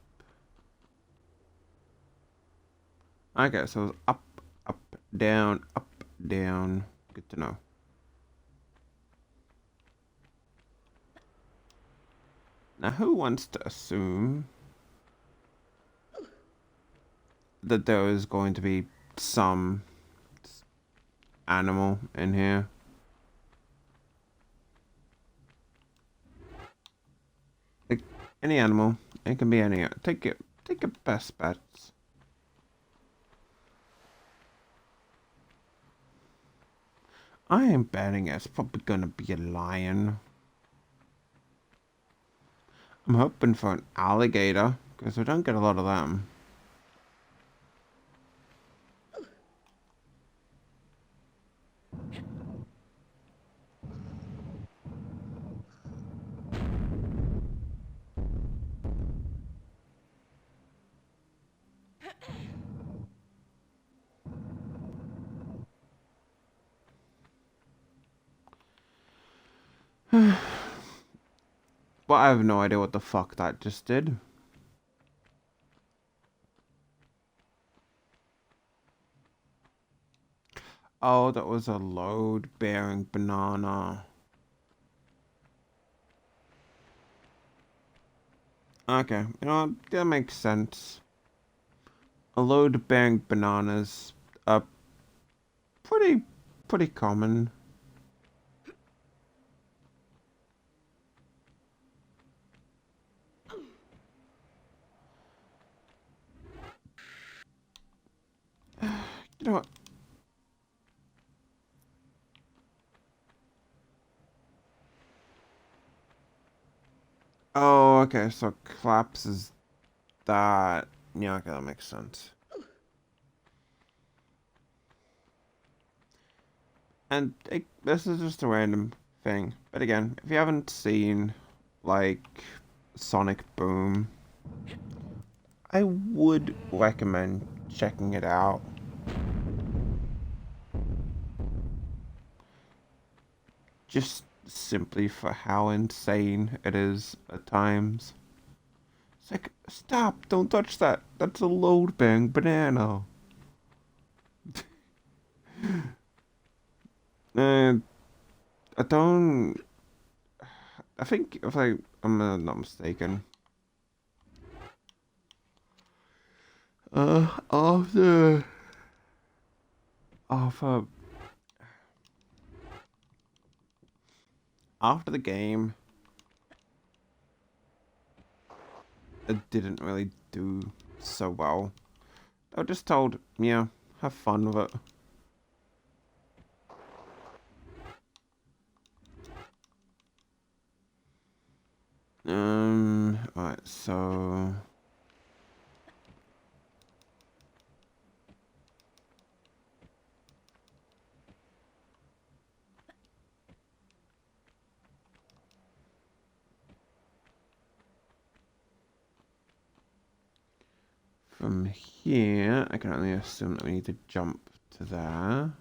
[SPEAKER 1] Okay, so it's up, up, down, up, down. Good to know. Now, who wants to assume that there is going to be some animal in here? Like, any animal. It can be any. Take your best bets. I am betting it's probably gonna be a lion. I'm hoping for an alligator, because we don't get a lot of them. But I have no idea what the fuck that just did. Oh, that was a load-bearing banana. Okay, you know, that makes sense. A load-bearing bananas are pretty common. You know what? Oh, okay, so collapse is that. Yeah, okay, that makes sense. And this is just a random thing. But again, if you haven't seen, like, Sonic Boom, I would recommend checking it out. Just simply for how insane it is at times. It's like, stop, don't touch that. That's a load bearing banana. And I don't. I think if I'm not mistaken. After after after the game, it didn't really do so well. I was just told, yeah, have fun with it. Right, so from here, I can only assume that we need to jump to there.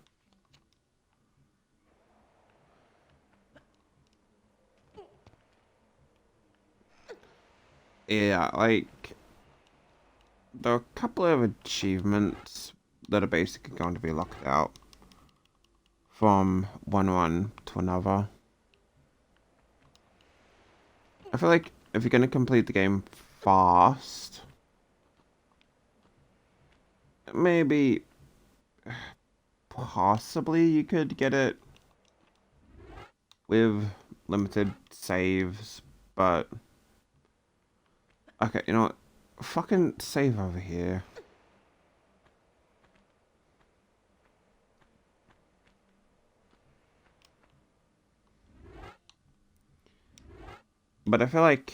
[SPEAKER 1] Yeah, like there are a couple of achievements that are basically going to be locked out from one run to another. I feel like if you're going to complete the game fast, maybe possibly you could get it with limited saves, but okay, you know what? Fucking save over here. But I feel like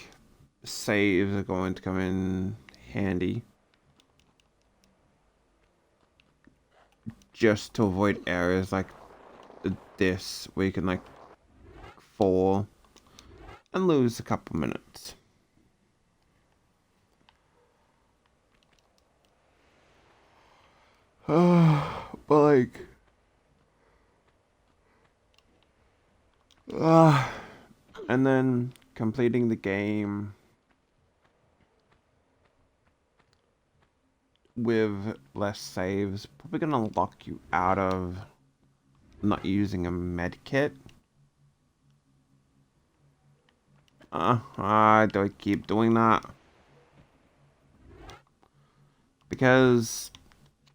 [SPEAKER 1] saves are going to come in handy just to avoid areas like this where you can like fall and lose a couple minutes. But like, and then completing the game with less saves probably gonna lock you out of not using a med kit. Do I keep doing that? Because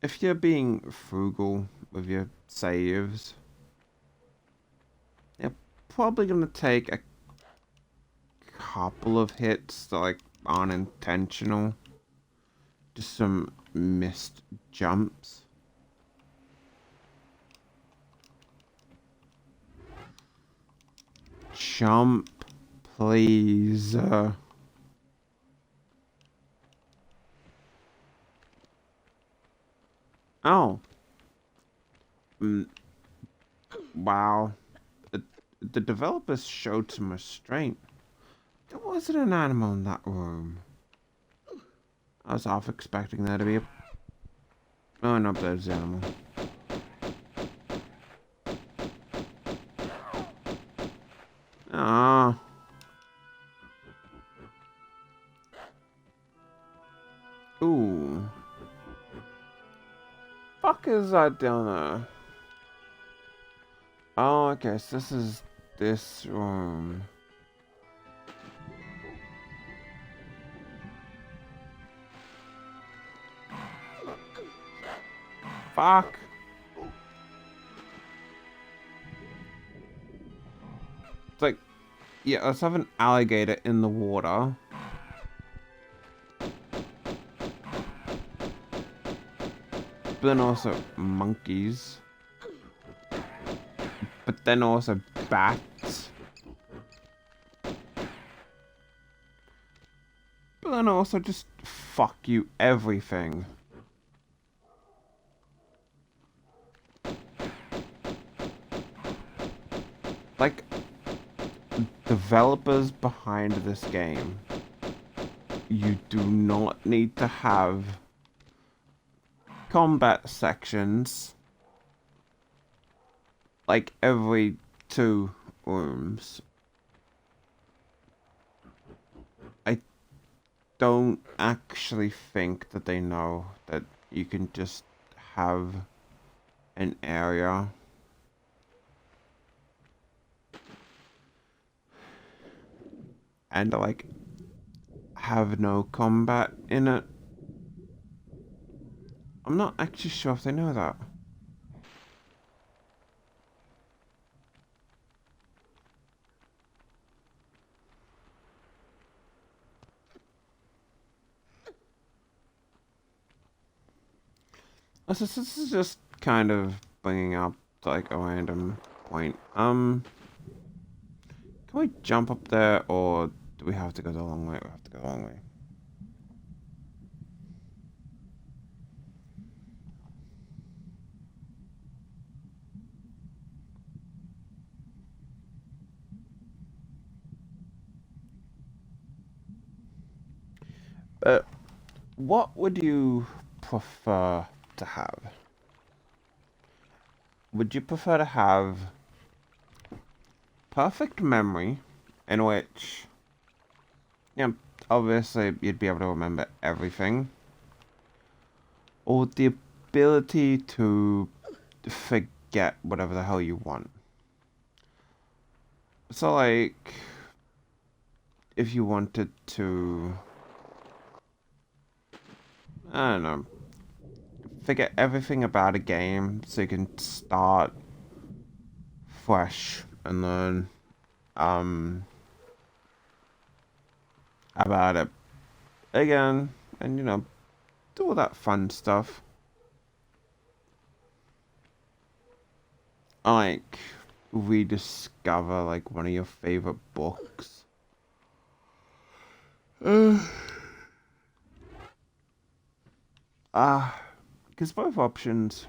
[SPEAKER 1] if you're being frugal with your saves, you're probably gonna take a couple of hits that like aren't intentional. Just some missed jumps. Jump, please. Oh. Wow. The developers showed some restraint. There wasn't an animal in that room. I was half expecting there to be a... Oh, no, there's the animal. Ah. Ooh. Fuck is that down there? Oh, okay, so this is this room. Fuck. It's like, yeah, let's have an alligator in the water. But then also monkeys. But then also bats. But then also just fuck you everything. Like, developers behind this game, you do not need to have combat sections like every 2 rooms. I don't actually think that they know that you can just have an area and like have no combat in it. I'm not actually sure if they know that. This is just kind of bringing up like a random point. Can we jump up there, or do we have to go the long way? We have to go the long way. But what would you prefer to have? Would you prefer to have perfect memory, in which, you know, obviously you'd be able to remember everything, or the ability to forget whatever the hell you want. So, like, if you wanted to, I don't know, forget everything about a game so you can start fresh and learn about it again, and do all that fun stuff. Like rediscover like one of your favorite books. Because both options,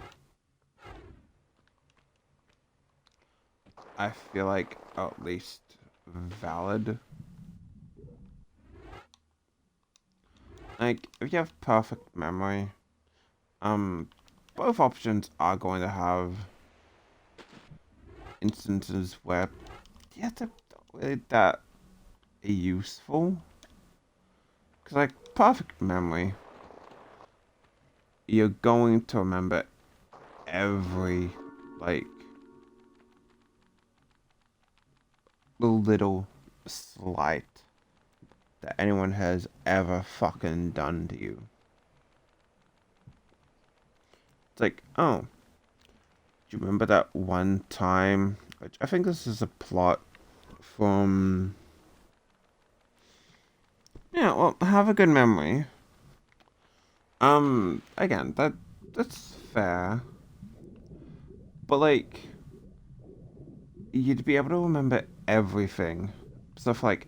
[SPEAKER 1] I feel like, are at least valid. Like, if you have perfect memory, both options are going to have instances where, yeah, they're not really that useful. Because, like, perfect memory, you're going to remember every, like, little slight that anyone has ever fucking done to you. It's like, oh, do you remember that one time? Which I think this is a plot from. Yeah, well, have a good memory. Again, that's fair. But like, you'd be able to remember everything. Stuff like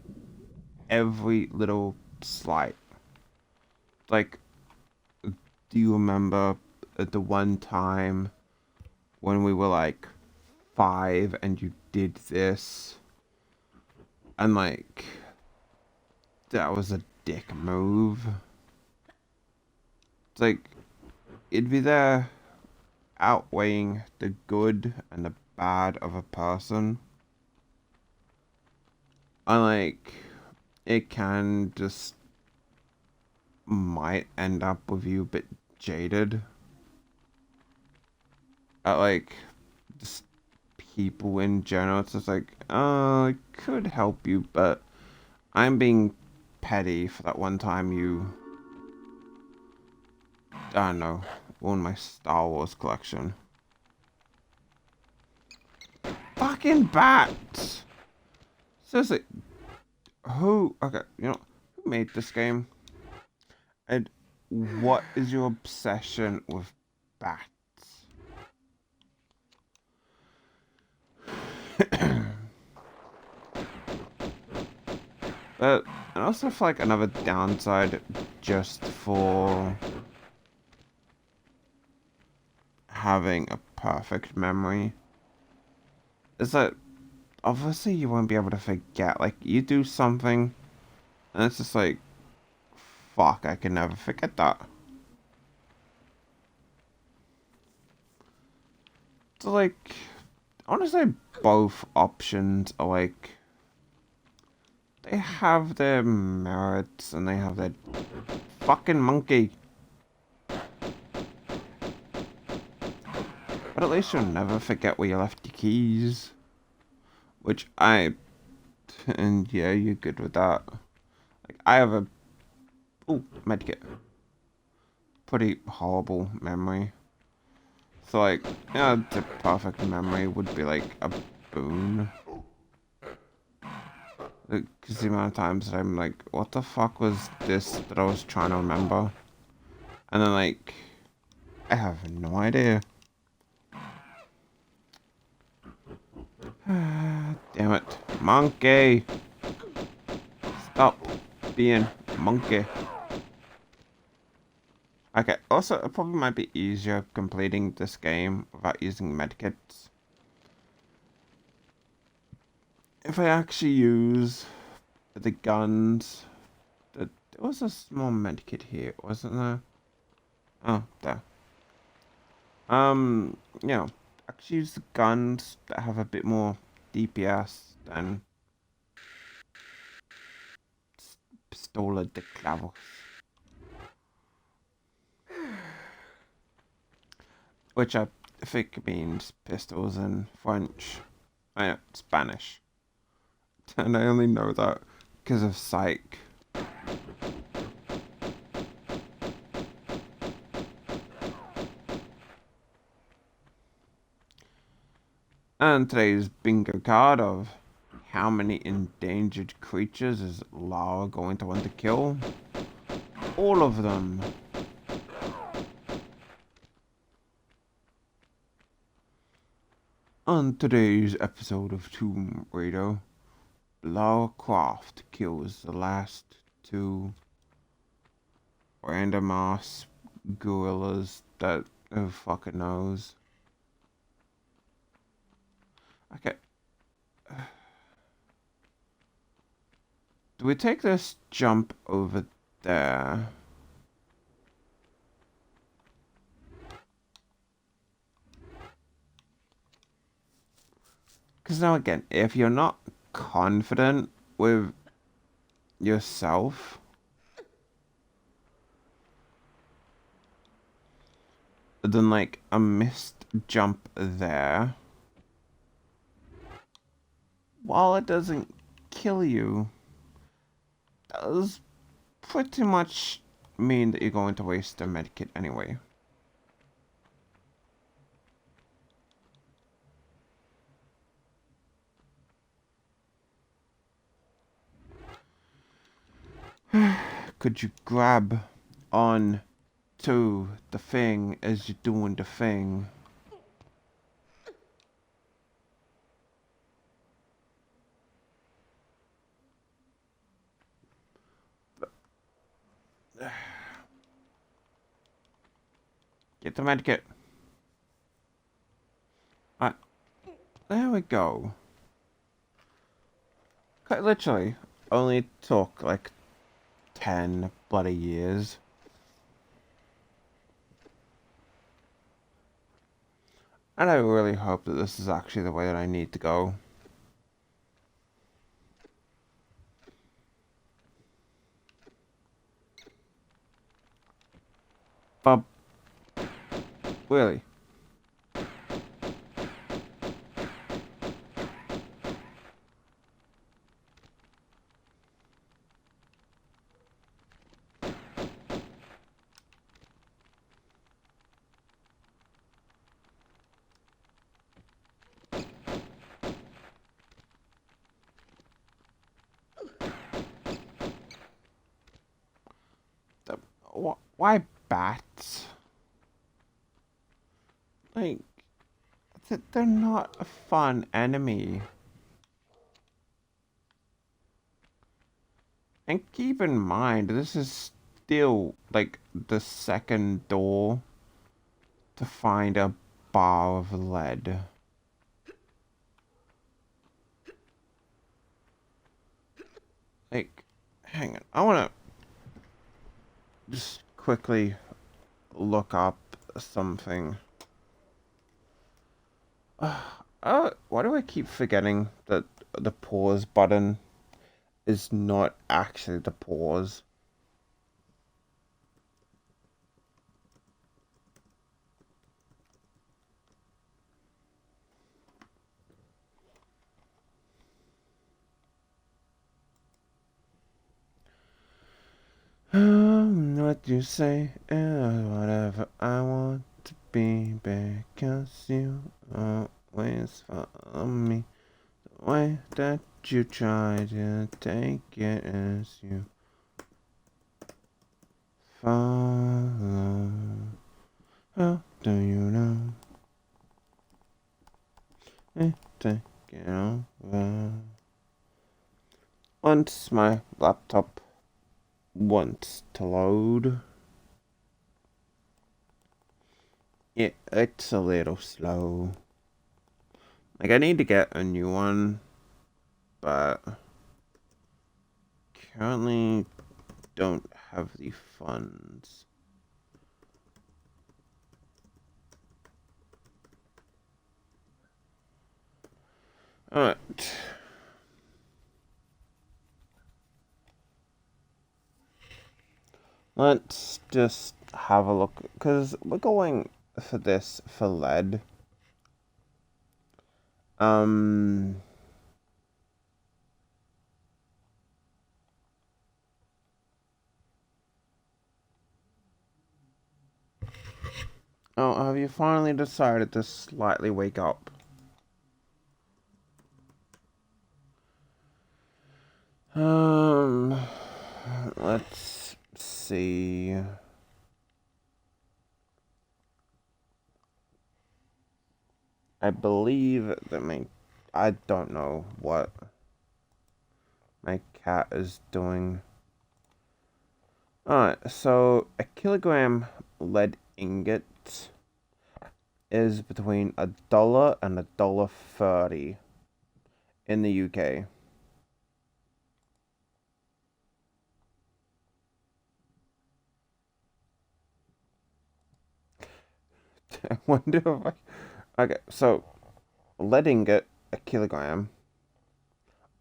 [SPEAKER 1] every little slight. Like, do you remember the one time when we were like 5 and you did this? And like, that was a dick move. It's like, it'd be there outweighing the good and the bad of a person. And like, it can just might end up with you a bit jaded. At like, just people in general. It's just like, oh, it could help you, but I'm being petty for that one time you, I don't know, won my Star Wars collection. Fucking bats! Seriously, okay, who made this game? And what is your obsession with bats? But I also feel like another downside just for having a perfect memory is that obviously you won't be able to forget. Like, you do something and it's just like, fuck, I can never forget that. So like, honestly, both options are like, they have their merits and they have their fucking monkey. But at least you'll never forget where you left your keys. Which and yeah, you're good with that. Like, I have a, medkit. Pretty horrible memory. So like, yeah, the perfect memory would be like a boon. Because the amount of times that I'm like, what the fuck was this that I was trying to remember? And then like, I have no idea. Damn it. Monkey! Stop being monkey. Okay, also, it probably might be easier completing this game without using medkits. If I actually use the guns, there was a small medkit here, wasn't there? Oh, there. You know, actually use the guns that have a bit more DPS than Pistola de Clavos. which I think means pistols in French. I know, Spanish. And I only know that because of Psych. And today's bingo card of how many endangered creatures is Lara going to want to kill? All of them. On today's episode of Tomb Raider, Lara Croft kills the last two random ass gorillas that who fucking knows. Okay. Do we take this jump over there? Because now again, if you're not confident with yourself, then like a missed jump there, while it doesn't kill you, does pretty much mean that you're going to waste a medkit anyway. Could you grab on to the thing as you're doing the thing? Get the medkit. Alright, there we go. Quite literally, only took like 10 bloody years. And I really hope that this is actually the way that I need to go. But really, why bats? Like, they're not a fun enemy. And keep in mind, this is still like the second door to find a bar of lead. Like, hang on, I wanna just quickly look up something. Why do I keep forgetting that the pause button is not actually the pause? What you say is whatever I want to be, because you always follow me. The way that you try to take it as you follow. How do you know? Take it over. Once my laptop wants to load, it's a little slow. Like, I need to get a new one, but currently don't have the funds. Alright. Let's just have a look, because we're going for this for lead. Oh, have you finally decided to slightly wake up? Let's see. I believe that I don't know what my cat is doing. Alright, so a kilogram lead ingot is between $1 and $1.30 in the UK. I wonder if I... Okay, so lead ingot, a kilogram,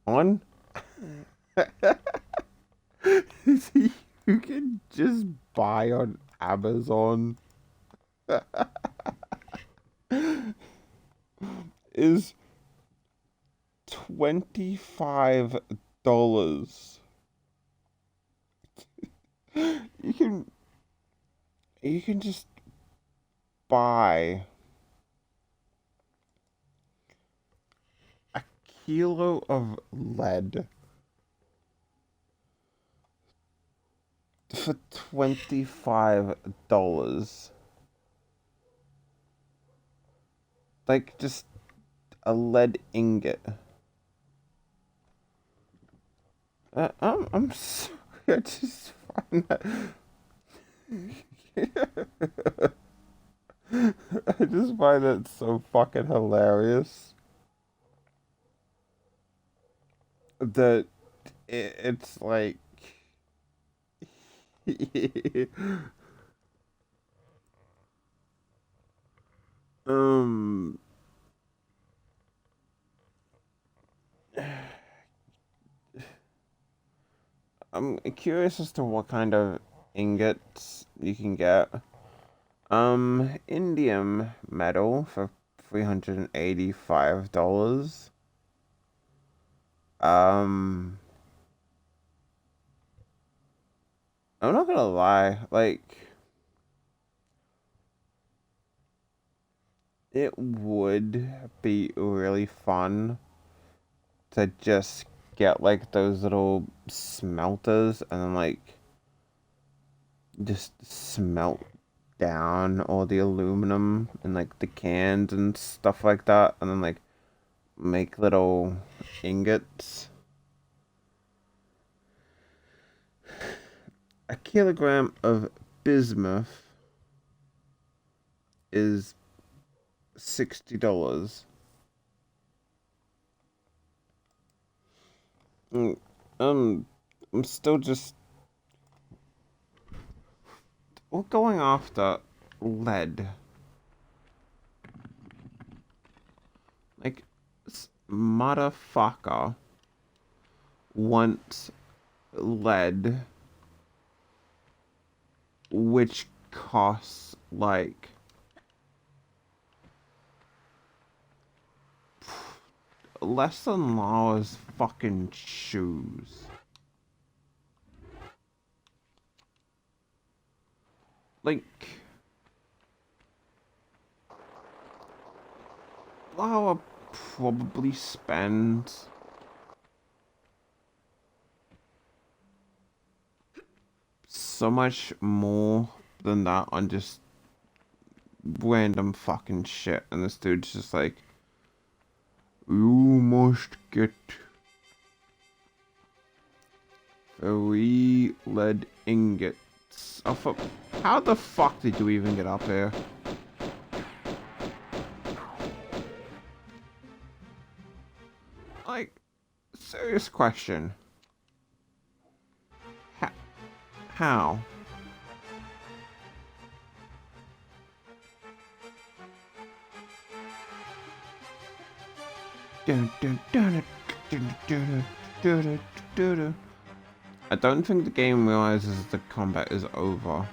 [SPEAKER 1] on... you can just buy on Amazon is $25. You can just buy a kilo of lead for $25. Like just a lead ingot. I'm sorry, I just find that I just find that so fucking hilarious. That it's like um I'm curious as to what kind of ingots you can get. Indium metal for $385. Um, I'm not gonna lie, like, it would be really fun to just get, like, those little smelters and then, like, just smelt down all the aluminum and, like, the cans and stuff like that, and then, like, make little ingots. A kilogram of bismuth is $60. Mm, Um, I'm still just we're going after lead. Like, this motherfucker wants lead, which costs like less than Lara's fucking shoes. Like, Lara probably spends so much more than that on just random fucking shit, and this dude's just like, you must get 3 lead ingots. Oh, fuck. How the fuck did you even get up here? Like, serious question. How? I don't think the game realizes the combat is over.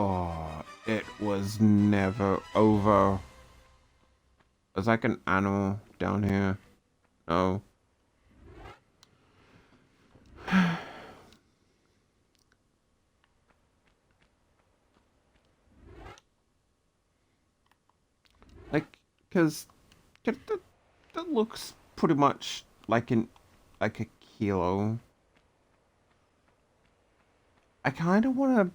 [SPEAKER 1] Oh, it was never over. There's like an animal down here. Oh. Like, cause that looks pretty much like a kilo. I kind of want to.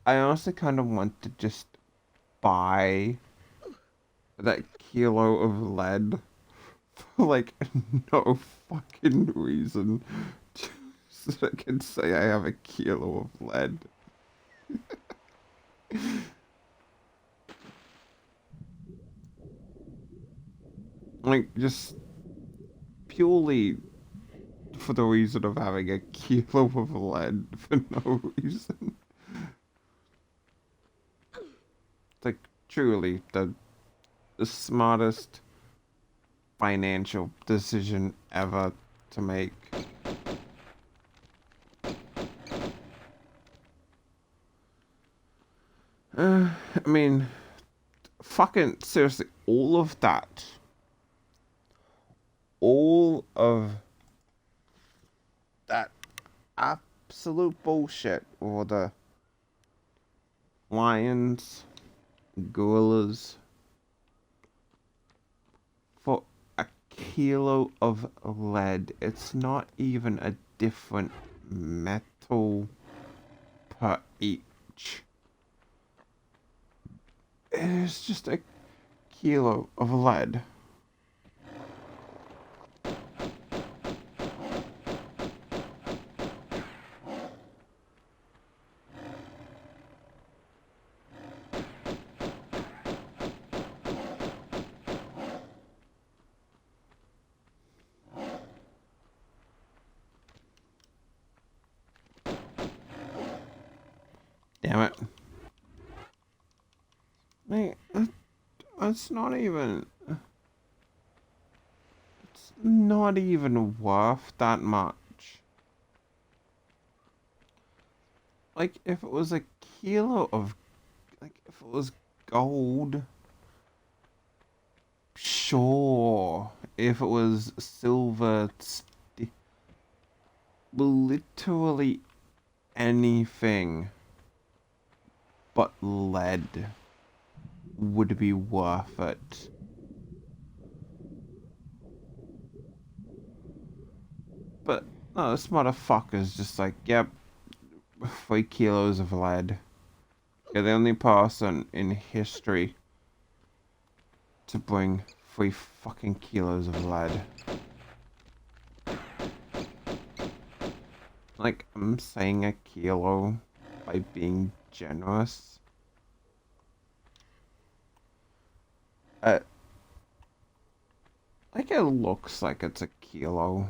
[SPEAKER 1] I honestly kind of want to just buy that kilo of lead for like no fucking reason. Just so I can say I have a kilo of lead. Like, just purely for the reason of having a kilo of lead for no reason. It's like, truly, the smartest financial decision ever to make. I mean, fucking seriously, all of that absolute bullshit, or the lions, gorillas, for a kilo of lead. It's not even a different metal per each. It's just a kilo of lead. Damn it. Like, it's not even. It's not even worth that much. Like, if it was a kilo of. Like, if it was gold. Sure. If it was silver. Literally anything but lead would be worth it. But no, this motherfucker's just like, yep, 3 kilos of lead. You're the only person in history to bring 3 fucking kilos of lead. Like, I'm saying a kilo by being generous. Like, it looks like it's a kilo.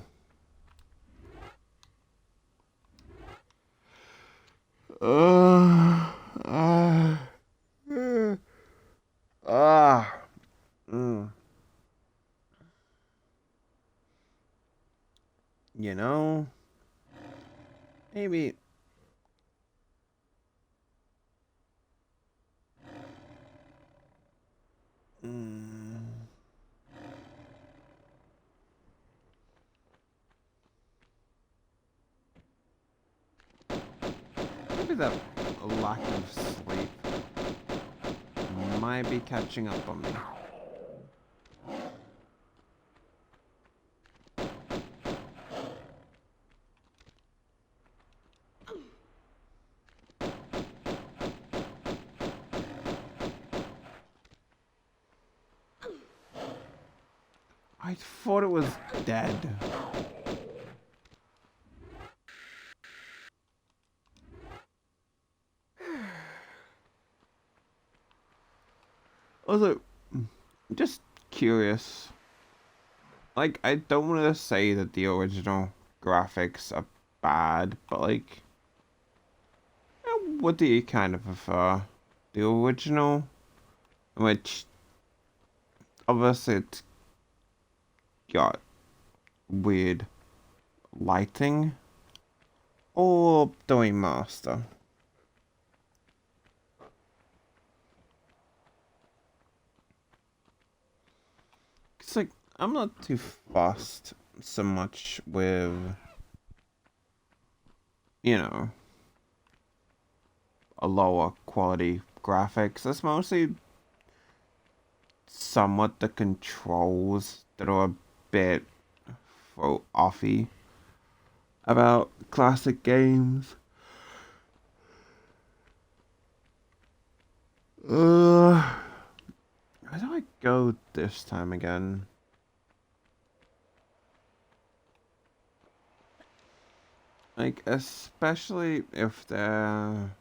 [SPEAKER 1] Uh, uh, uh, ah. Mm. You know, maybe. Mm, maybe that lack of sleep might be catching up on me. I thought it was dead. Also, just curious. Like, I don't want to say that the original graphics are bad, but like, what do you kind of prefer? The original, which obviously it's got weird lighting, or the remaster? It's like, I'm not too fussed so much with, you know, a lower quality graphics. It's mostly somewhat the controls that are a bit offy about classic games. Where do I go this time again? Like, especially if they're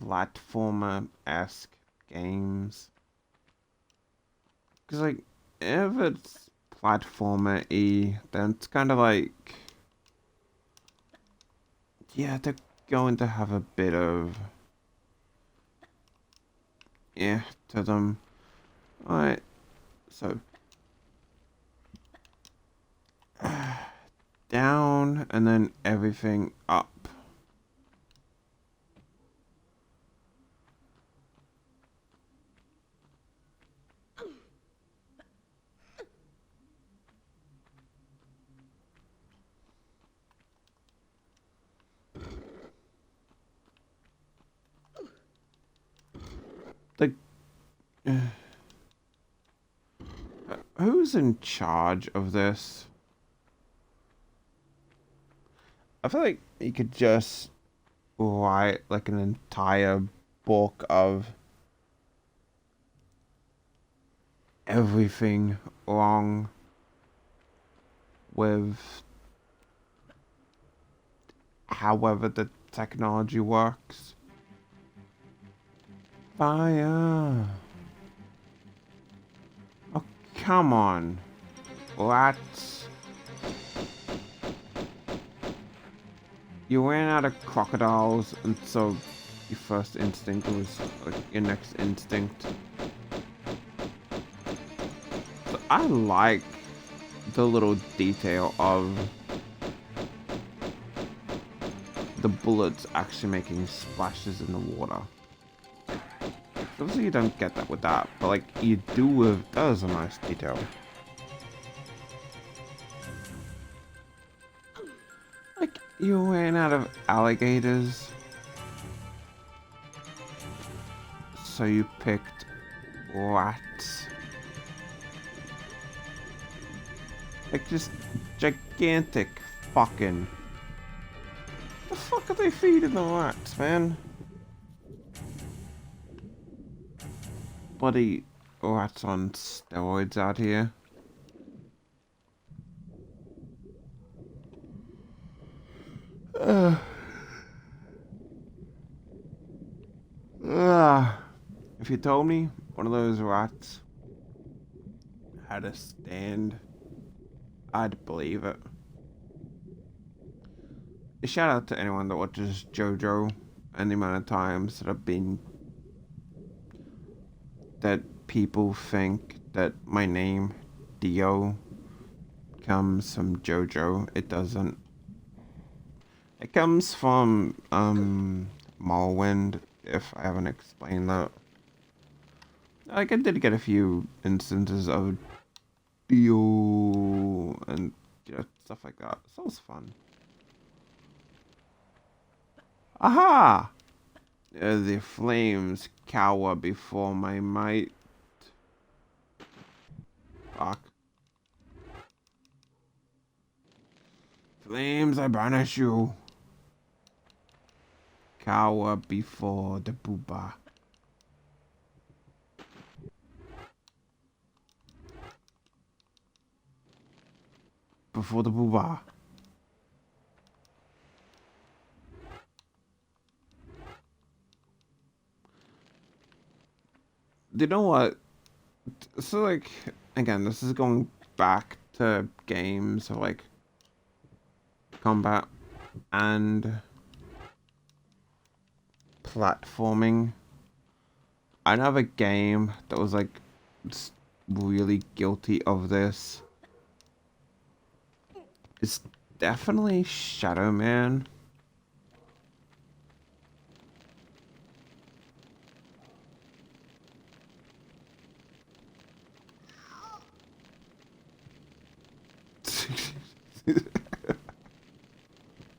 [SPEAKER 1] platformer-esque games. Because, like, if it's platformer-y, then it's kind of like... Yeah, they're going to have a bit of... Yeah, to them. Alright, so... down, and then everything up. Like... who's in charge of this? I feel like you could just write like an entire book of everything wrong with however the technology works. Fire. Oh, come on. Rats. You ran out of crocodiles, and so your first instinct was like your next instinct. But I like the little detail of the bullets actually making splashes in the water. Obviously you don't get that with that, but like you do with, that is a nice detail. Like, you ran out of alligators, so you picked rats. Like, just gigantic fucking... The fuck are they feeding the rats, man? Bloody rats on steroids out here. If you told me one of those rats had a stand, I'd believe it. A shout out to anyone that watches JoJo and the amount of times that I've been... that people think that my name, Dio, comes from JoJo. It doesn't. It comes from, Morrowind, if I haven't explained that. Like, I did get a few instances of Dio and, you know, stuff like that. So it was fun. Aha! The flames cower before my might. Fuck. Flames, I banish you. Cower before the booba. Before the booba. You know what? So, like, again, this is going back to games of, like, combat and platforming. Another game that was, like, really guilty of this is definitely Shadow Man.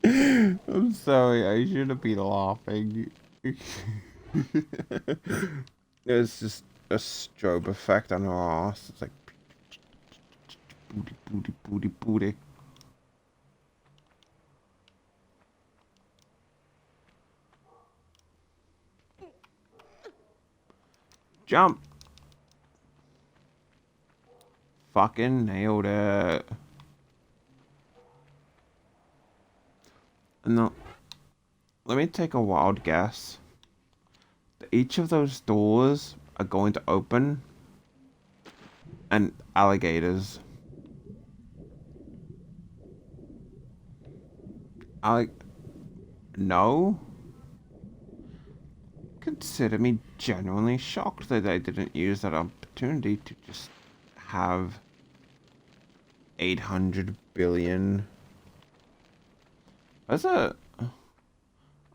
[SPEAKER 1] I'm sorry, I shouldn't be laughing. It's just a strobe effect on her ass. It's like booty, booty, booty, booty. Jump! Fucking nailed it. No, let me take a wild guess. Each of those doors are going to open and alligators. I no. Consider me genuinely shocked that I didn't use that opportunity to just have 800 billion. That's a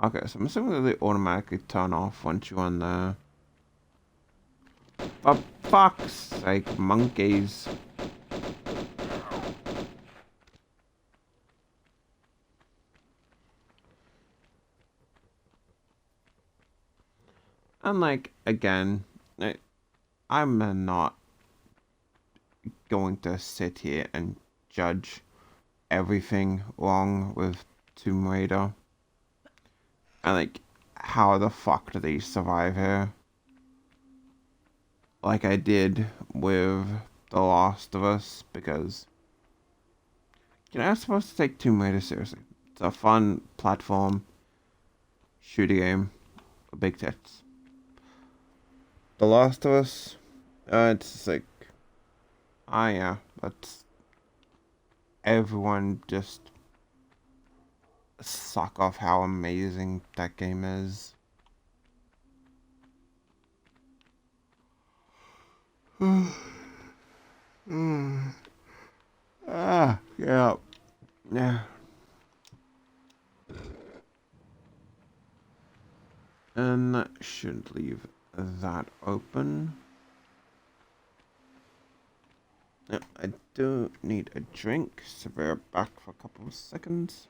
[SPEAKER 1] okay. So I'm assuming that they automatically turn off once you're on there. For fuck's sake, monkeys! And like again, I'm not going to sit here and judge everything wrong with Tomb Raider. And like, how the fuck do they survive here? Like I did with The Last of Us, because you're not supposed to take Tomb Raider seriously. It's a fun platform shooter game with big tits. The Last of Us, it's just like, ah yeah, that's everyone just suck off how amazing that game is. Yeah. Yeah. And that should leave that open. Yeah, I do need a drink, so we're back for a couple of seconds.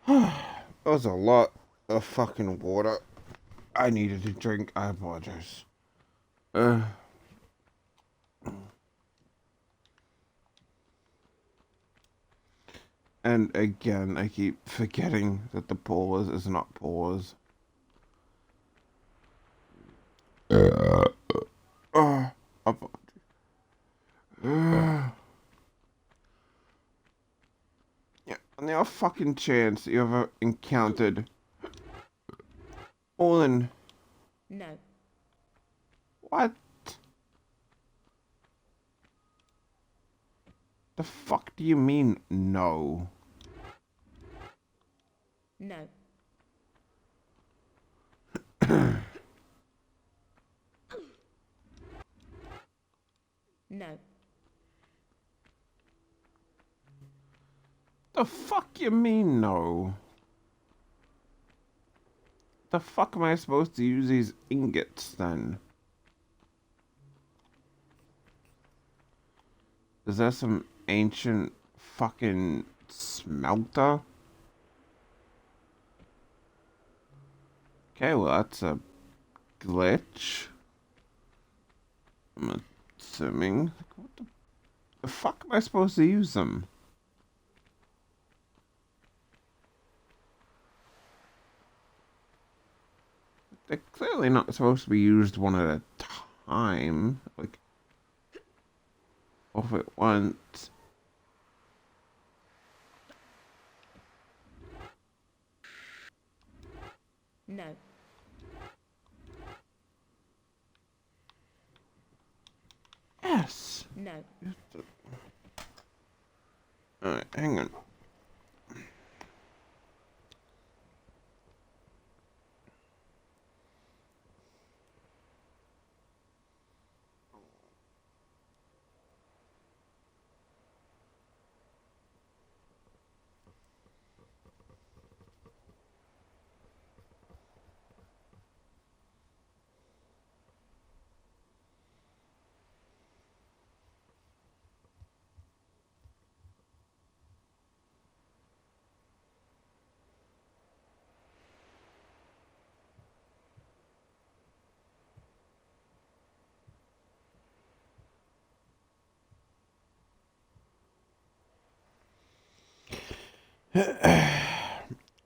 [SPEAKER 1] That was a lot of fucking water I needed to drink. I apologize. Uh, and again, I keep forgetting that the pause is not pause. Apologies. Yeah, on the off fucking chance that you ever encountered Olin.
[SPEAKER 2] No.
[SPEAKER 1] What? The fuck do you mean, no?
[SPEAKER 2] No. No.
[SPEAKER 1] The fuck you mean, no? The fuck am I supposed to use these ingots then? Is there some ancient fucking smelter? Okay, well that's a glitch. I'm assuming. What the fuck am I supposed to use them? They're clearly not supposed to be used one at a time. Like, off at once.
[SPEAKER 2] No.
[SPEAKER 1] Yes.
[SPEAKER 2] No.
[SPEAKER 1] Alright, hang on.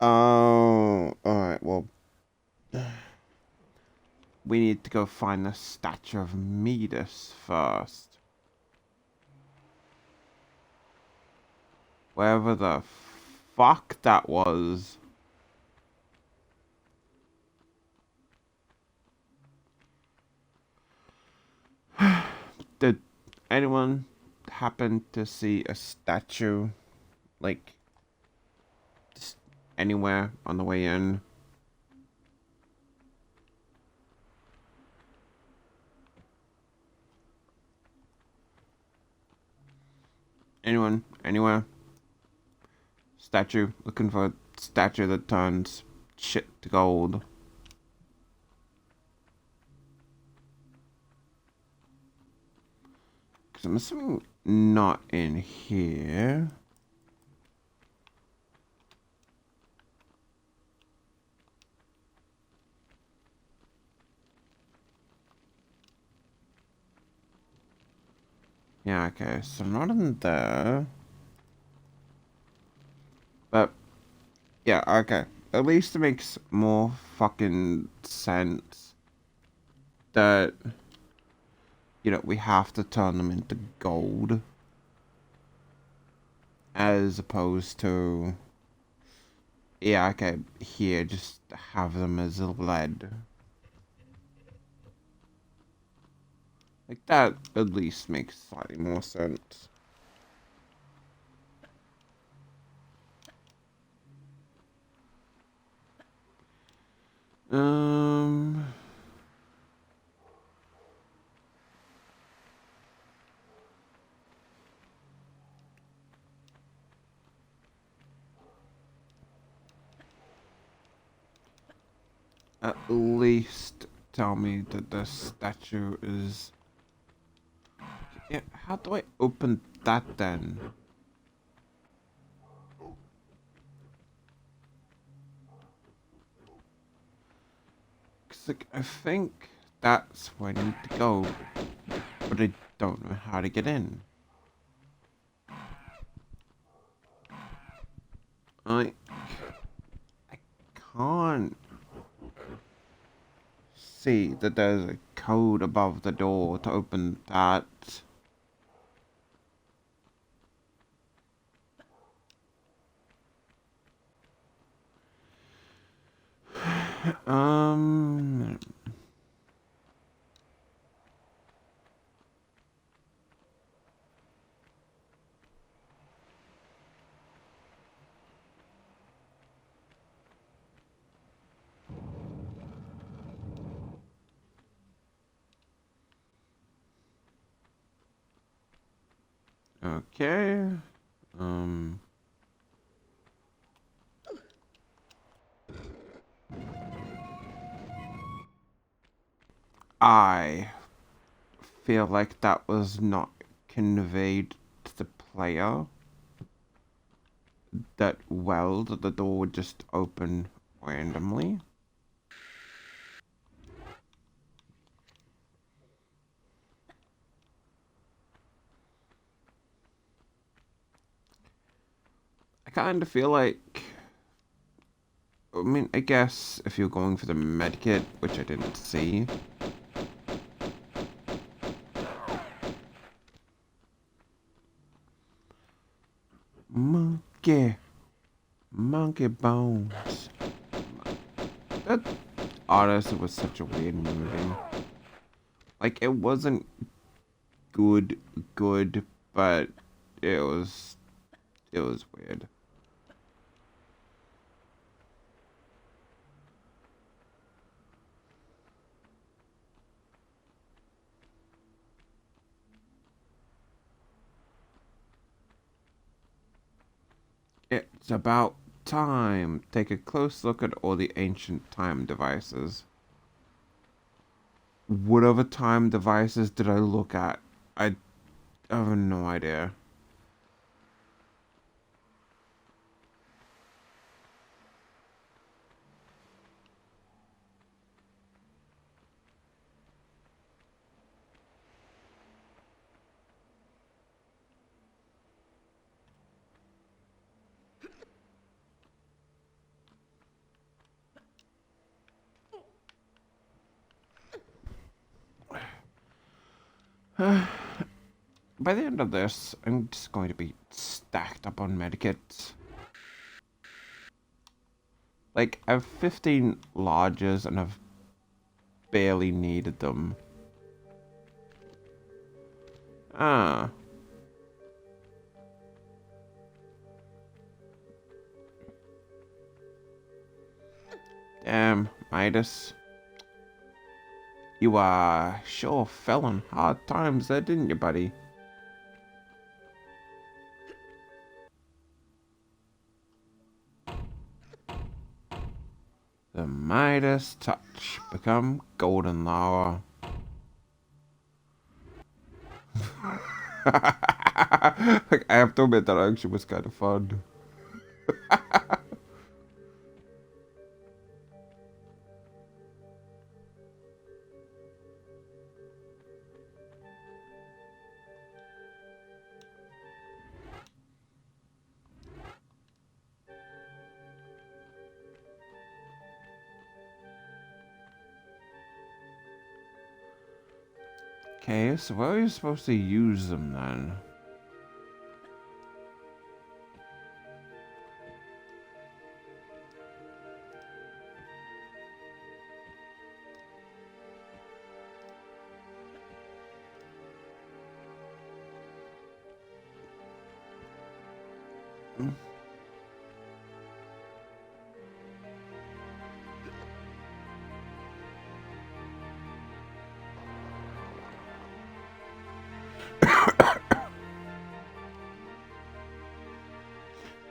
[SPEAKER 1] Oh, alright, well. We need to go find the statue of Midas first. Wherever the fuck that was. Did anyone happen to see a statue, like, just anywhere on the way in? Anyone? Anywhere? Statue? Looking for a statue that turns shit to gold. Because I'm assuming not in here. Yeah, okay, so not in there. But, yeah, okay. At least it makes more fucking sense that, you know, we have to turn them into gold. As opposed to, yeah, okay, here, just have them as lead. Like, that at least makes slightly more sense. Um... At least tell me that the statue is... Yeah, how do I open that then? Like, I think that's where I need to go, but I don't know how to get in. I can't see that there's a code above the door to open that. Um. Okay. Um. I feel like that was not conveyed to the player that well, that the door would just open randomly. I kind of feel like, I mean, I guess if you're going for the medkit, which I didn't see. Monkey. Monkey bones. That honestly was such a weird movie. Like, it wasn't good, but it was, it was weird. It's about time. Take a close look at all the ancient time devices. What other time devices did I look at? I have no idea. By the end of this, I'm just going to be stacked up on medikits. Like, I have 15 lodges and I've barely needed them. Ah. Damn, Midas. You, sure fell on hard times there, didn't you, buddy? The Midas touch. Become golden lava. Like, I have to admit that actually was kind of fun. Okay, so where are you supposed to use them then?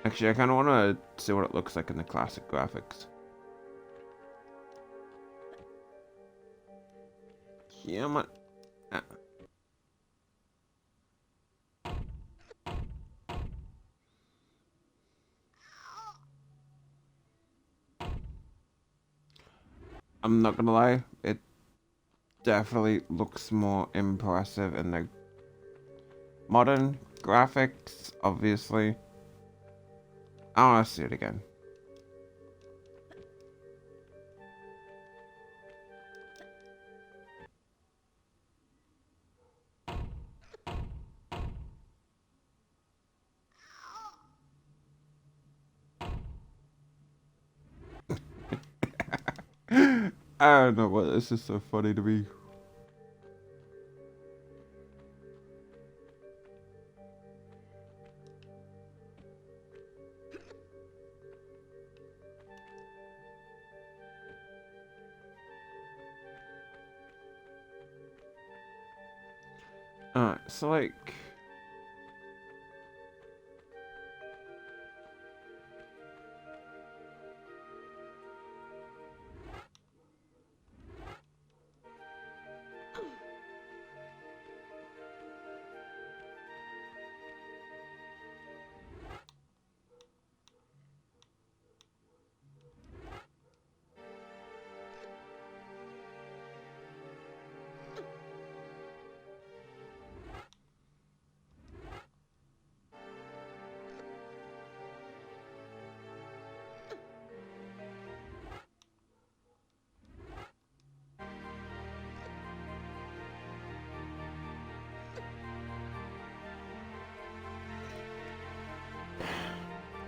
[SPEAKER 1] Actually, I kind of want to see what it looks like in the classic graphics. Yeah, man. Ah. I'm not gonna lie, it definitely looks more impressive in the modern graphics, obviously. I wanna see it again. I don't know, but it's just so funny to me. So like,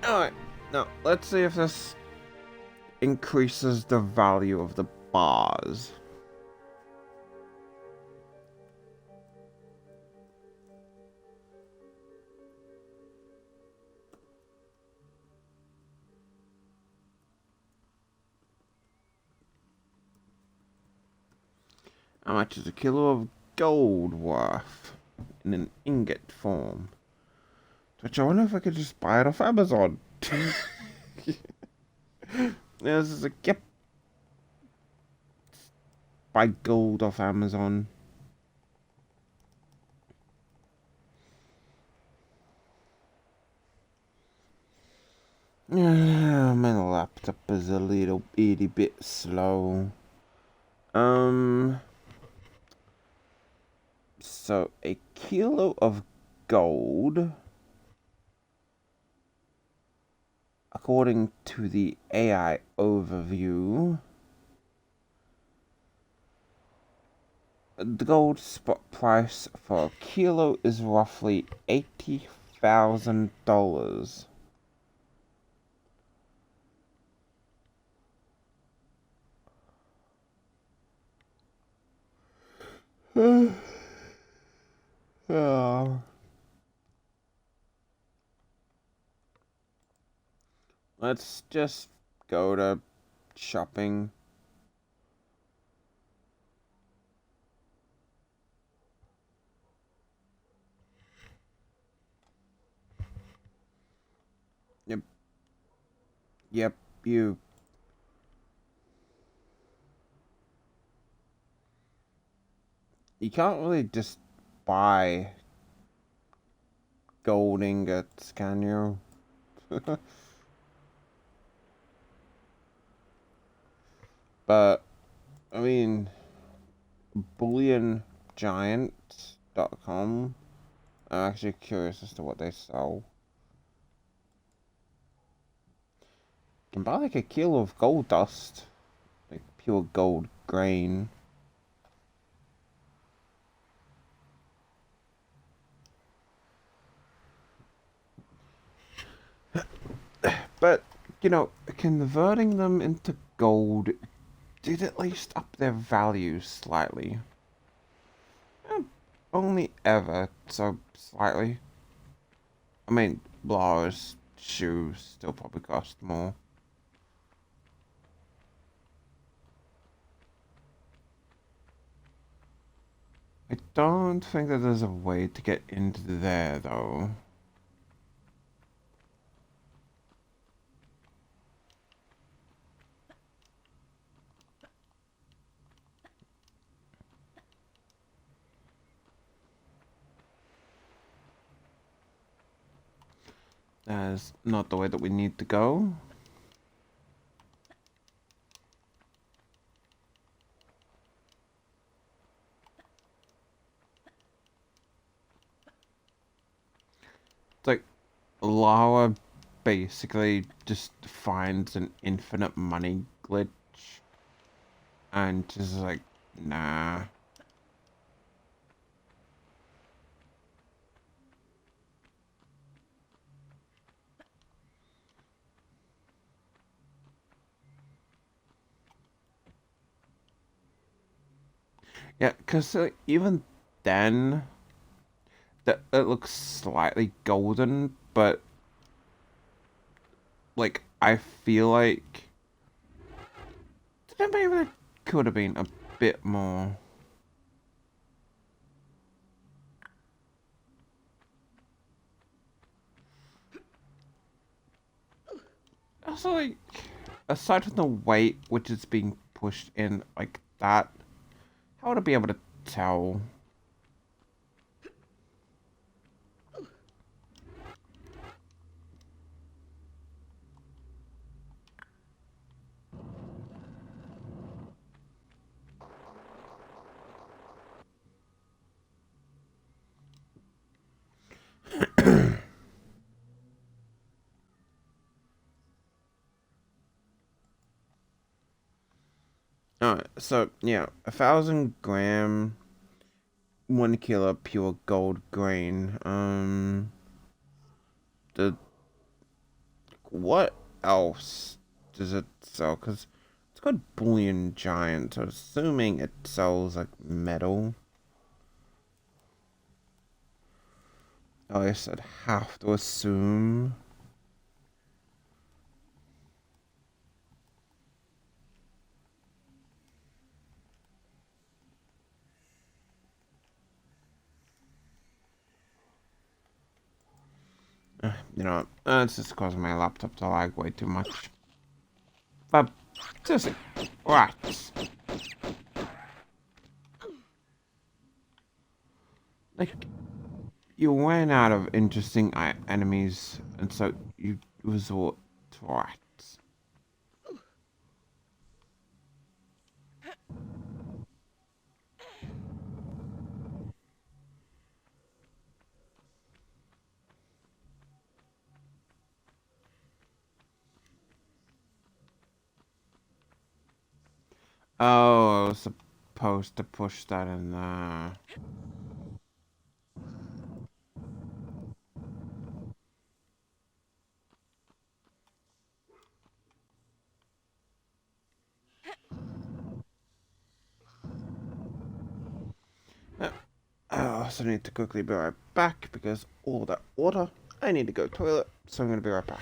[SPEAKER 1] alright, now let's see if this increases the value of the bars. How much is a kilo of gold worth in an ingot form? Which I wonder if I could just buy it off Amazon. This is a yep. Buy gold off Amazon. My laptop is a little itty bit slow. So a kilo of gold, according to the AI overview, the gold spot price for a kilo is roughly $80,000. Oh. Let's just go to shopping. Yep. Yep, you. You can't really just buy gold ingots, can you? But, I mean, bulliongiant.com. I'm actually curious as to what they sell. You can buy like a kilo of gold dust, like pure gold grain. But, you know, converting them into gold did at least up their value slightly. Only ever so slightly. I mean, Laura's shoes still probably cost more. I don't think that there's a way to get into there, though. That's not the way that we need to go. like lava basically just finds an infinite money glitch and just like, nah. Yeah, because even then, that it looks slightly golden, but like I feel like maybe there could have been a bit more. Also, like aside from the weight which is being pushed in like that, how would I be able to tell? Alright, so yeah, 1,000 gram, 1 kilo pure gold grain. The what else does it sell? Cause it's got bullion giant, so assuming it sells like metal. I guess I'd have to assume. You know, it's just causing my laptop to lag way too much. But seriously, rats. Like, you ran out of interesting enemies, and so you resort to rats. Oh, I was supposed to push that in there. I also need to quickly be right back because all that water, I need to go toilet, so I'm gonna be right back.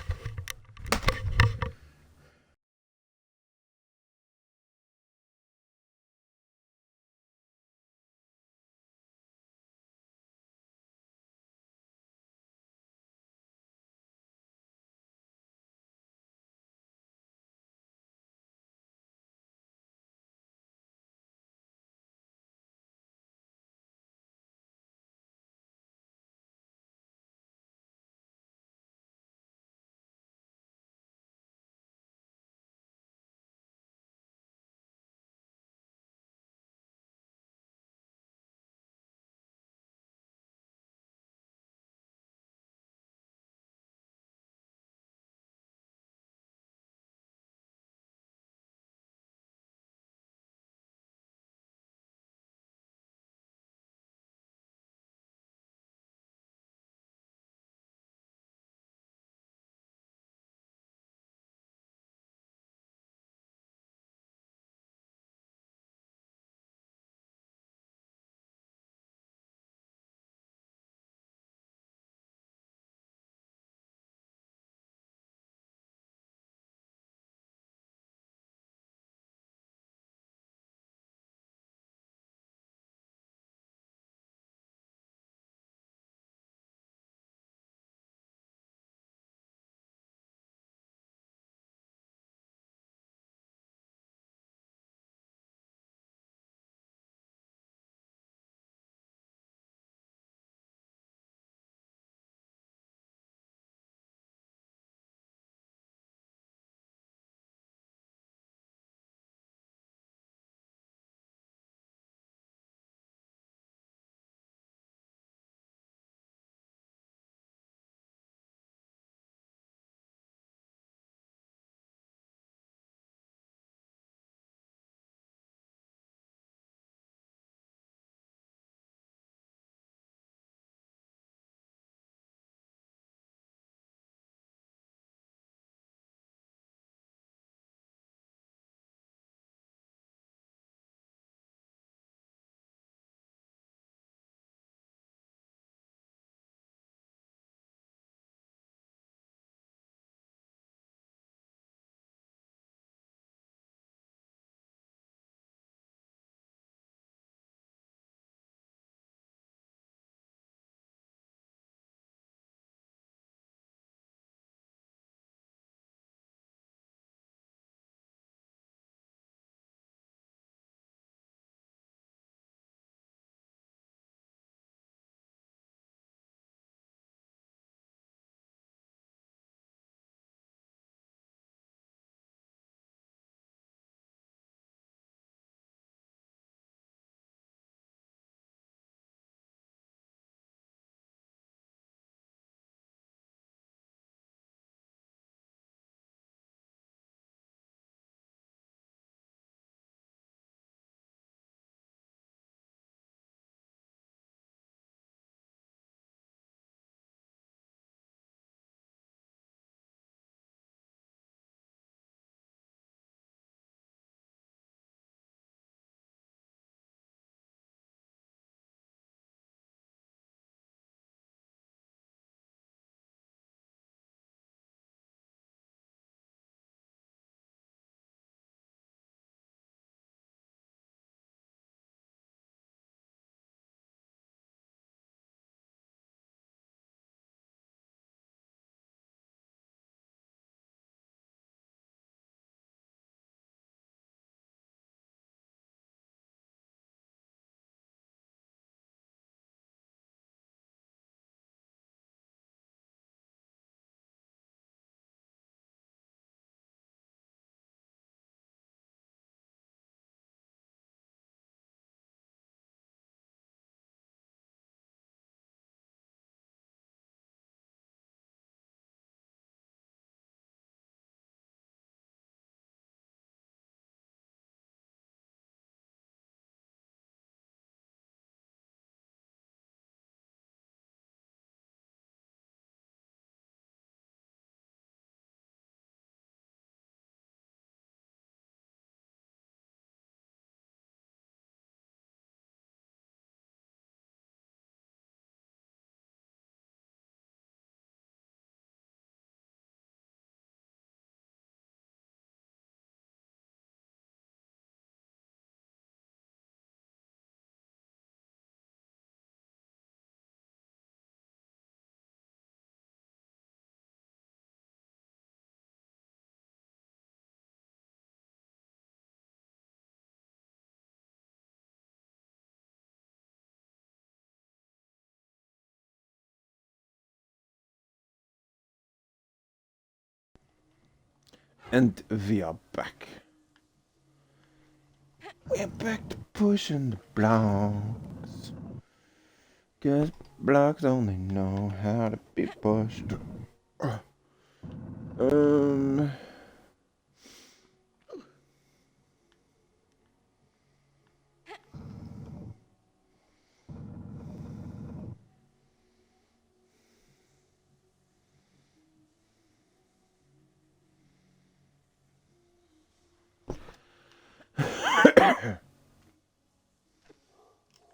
[SPEAKER 1] And we are back. We're back to pushing the blocks. 'Cause blocks only know how to be pushed. Um.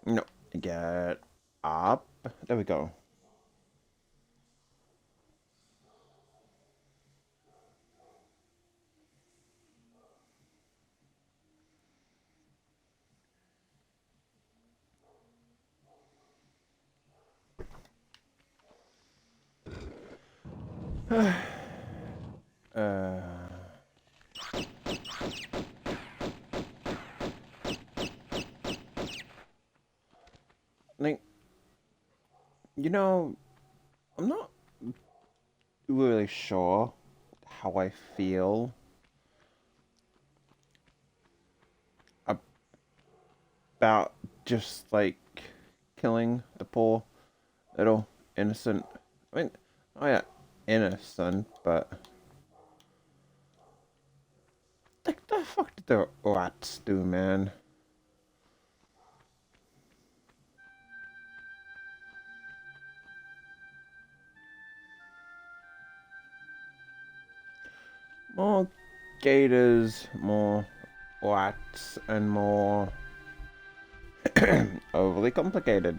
[SPEAKER 1] No, get up. There we go. uh. Like, you know, I'm not really sure how I feel about just like killing the poor little innocent. I mean, oh yeah, innocent, but like the fuck did the rats do, man? More gators, more rats, and more overly complicated.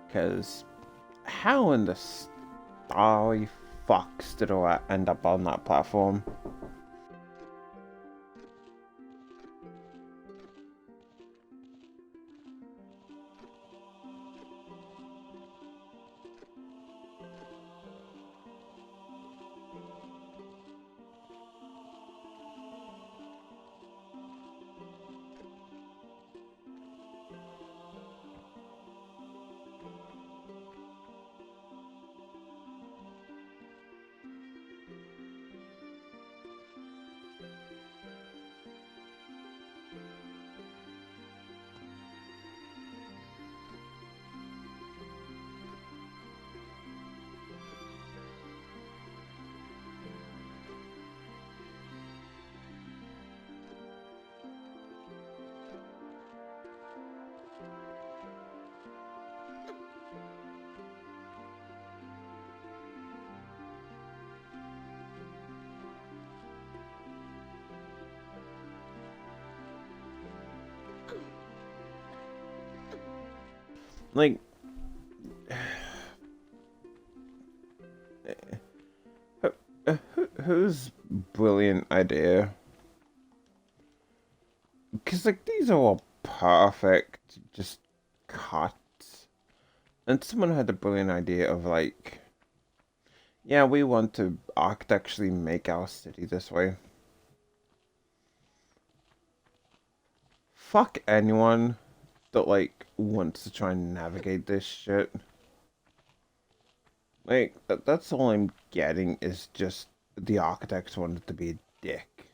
[SPEAKER 1] Because how in the starry fucks did a rat end up on that platform? Like, whose brilliant idea? Because like these are all perfect, just cuts, and someone had the brilliant idea of like, yeah, we want to architecturally make our city this way. Fuck anyone that like wants to try and navigate this shit. Like that's all I'm getting is just the architects wanted to be a dick.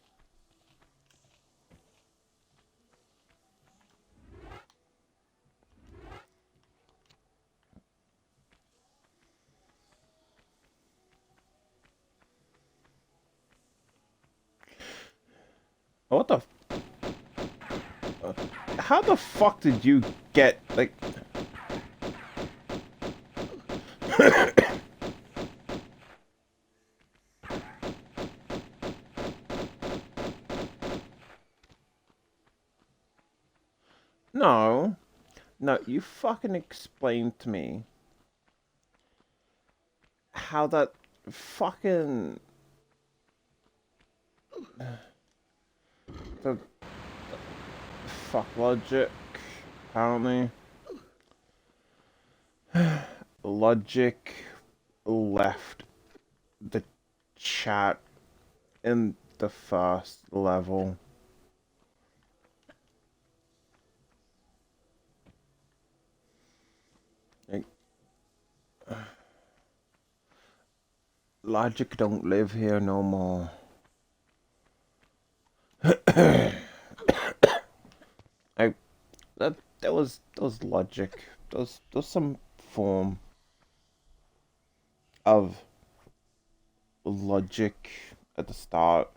[SPEAKER 1] What the? How the fuck did you get like? No, no, you fucking explain to me how that fucking the fuck logic apparently logic left the chat in the first level. Logic don't live here no more. I that was logic. Those some form of logic at the start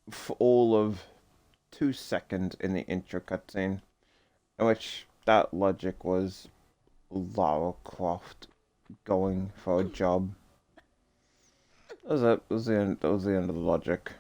[SPEAKER 1] for all of 2 seconds in the intro cutscene, in which that logic was Lara Croft going for a job. That was it. That was the end. That was the end of the logic.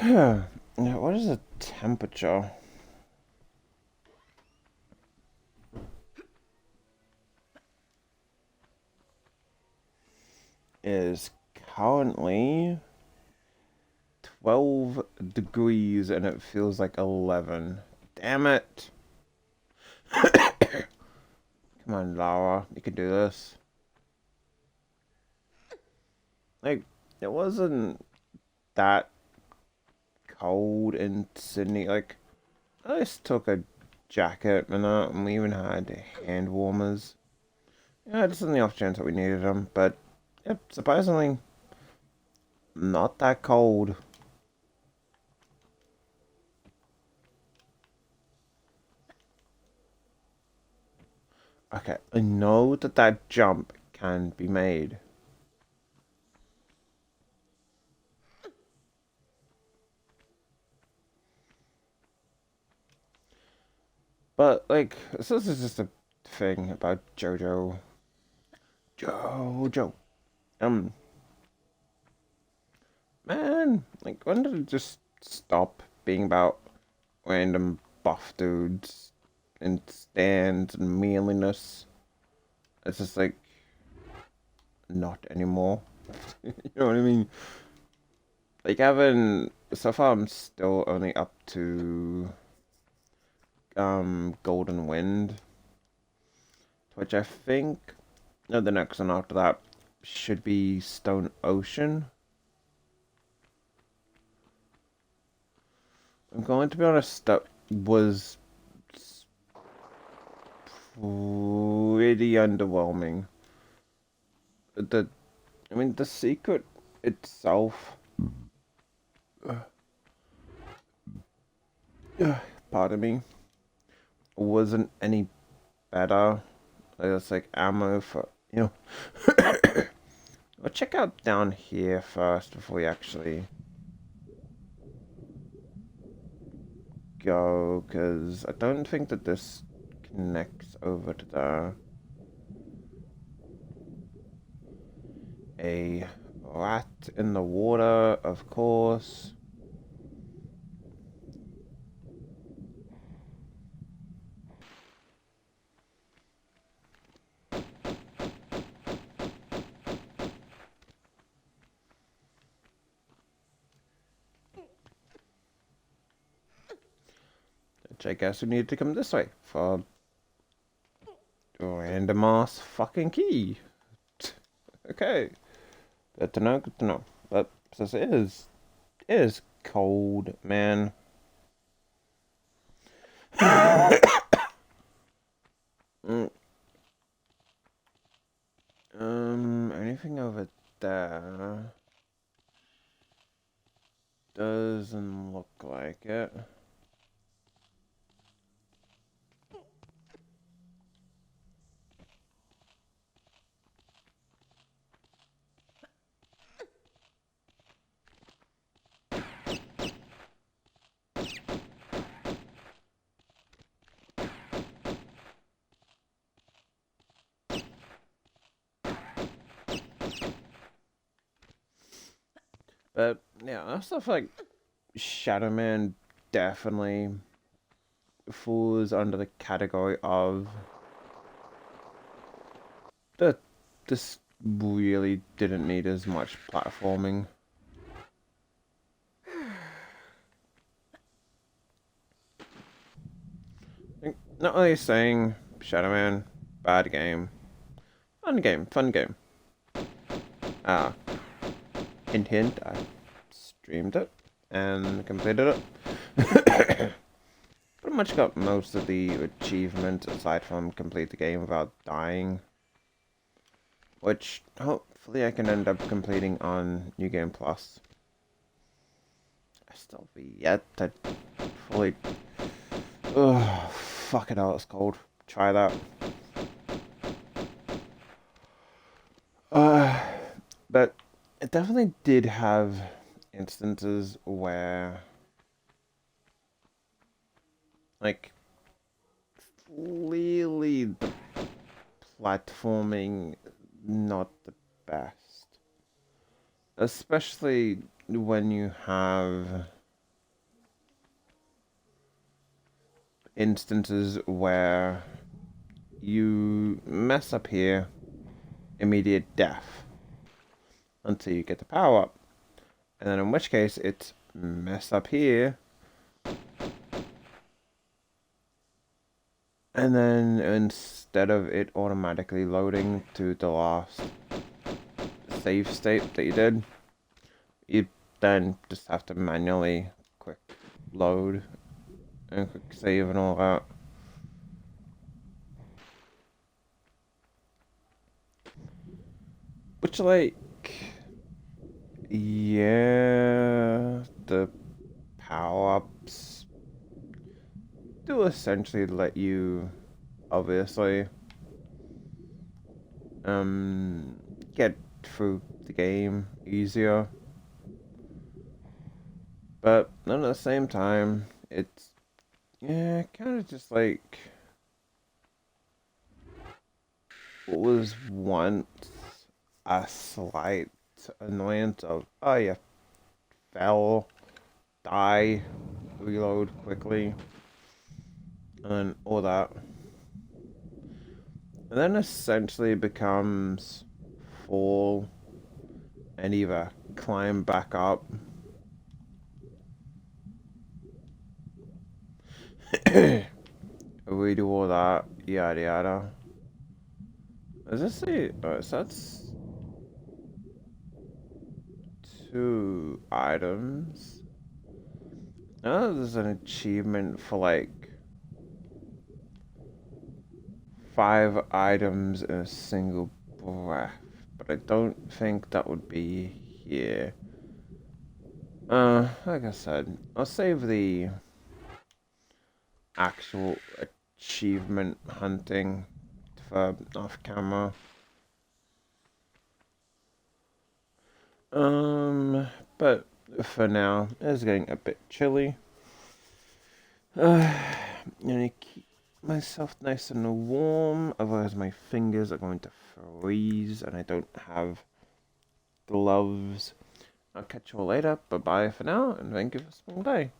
[SPEAKER 1] Yeah. What is the temperature? Is currently 12 degrees and it feels like 11. Damn it. Come on, Lara. You can do this. Like, it wasn't that cold in Sydney. Like, I just took a jacket and we even had hand warmers. Yeah, just in the off chance that we needed them. But, yep, surprisingly, not that cold. Okay, I know that that jump can be made. But, like, this is just a thing about JoJo. JoJo. Um, man, like, when did it just stop being about random buff dudes and stands and manliness? It's just like, not anymore. You know what I mean? Like, so far I'm still only up to, Golden Wind, which I think, no, the next one after that should be Stone Ocean. I'm going to be honest, that was pretty underwhelming. The, I mean, the secret itself, pardon me, wasn't any better. It's like ammo for, Well, check out down here first before we actually go, because I don't think that this connects over to a rat in the water, of course. Which I guess we need to come this way for random ass fucking key. Okay. Good to know, good to know. But since it is cold, man. Mm, anything over there? Doesn't look like it. But yeah, stuff like Shadow Man definitely falls under the category of that this really didn't need as much platforming. Not really saying Shadow Man, bad game. Fun game, fun game. Ah, hint hint, I streamed it and completed it. Pretty much got most of the achievements aside from complete the game without dying. Which hopefully I can end up completing on New Game Plus. I still be yet to fully. Ugh, fuck it out, it's cold. Try that. But it definitely did have instances where, like, clearly the platforming not the best. Especially when you have instances where you mess up here, immediate death until you get the power up. And then in which case it's mess up here. And then instead of it automatically loading to the last save state that you did, you then just have to manually quick load and quick save and all that. Which, like, yeah, the power-ups do essentially let you, obviously, get through the game easier. But at the same time, it's, yeah, kind of just like what was once a slight annoyance of, oh, you fell, die, reload quickly, and all that. And then essentially becomes fall and either climb back up redo all that, yada yada. Is this the... so that's 2 items. Now there's an achievement for like 5 items in a single breath. But I don't think that would be here. Like I said, I'll save the actual achievement hunting for off camera. But for now, it's getting a bit chilly. I'm gonna keep myself nice and warm, otherwise my fingers are going to freeze and I don't have gloves. I'll catch you all later. Bye bye for now, and thank you for spending the day.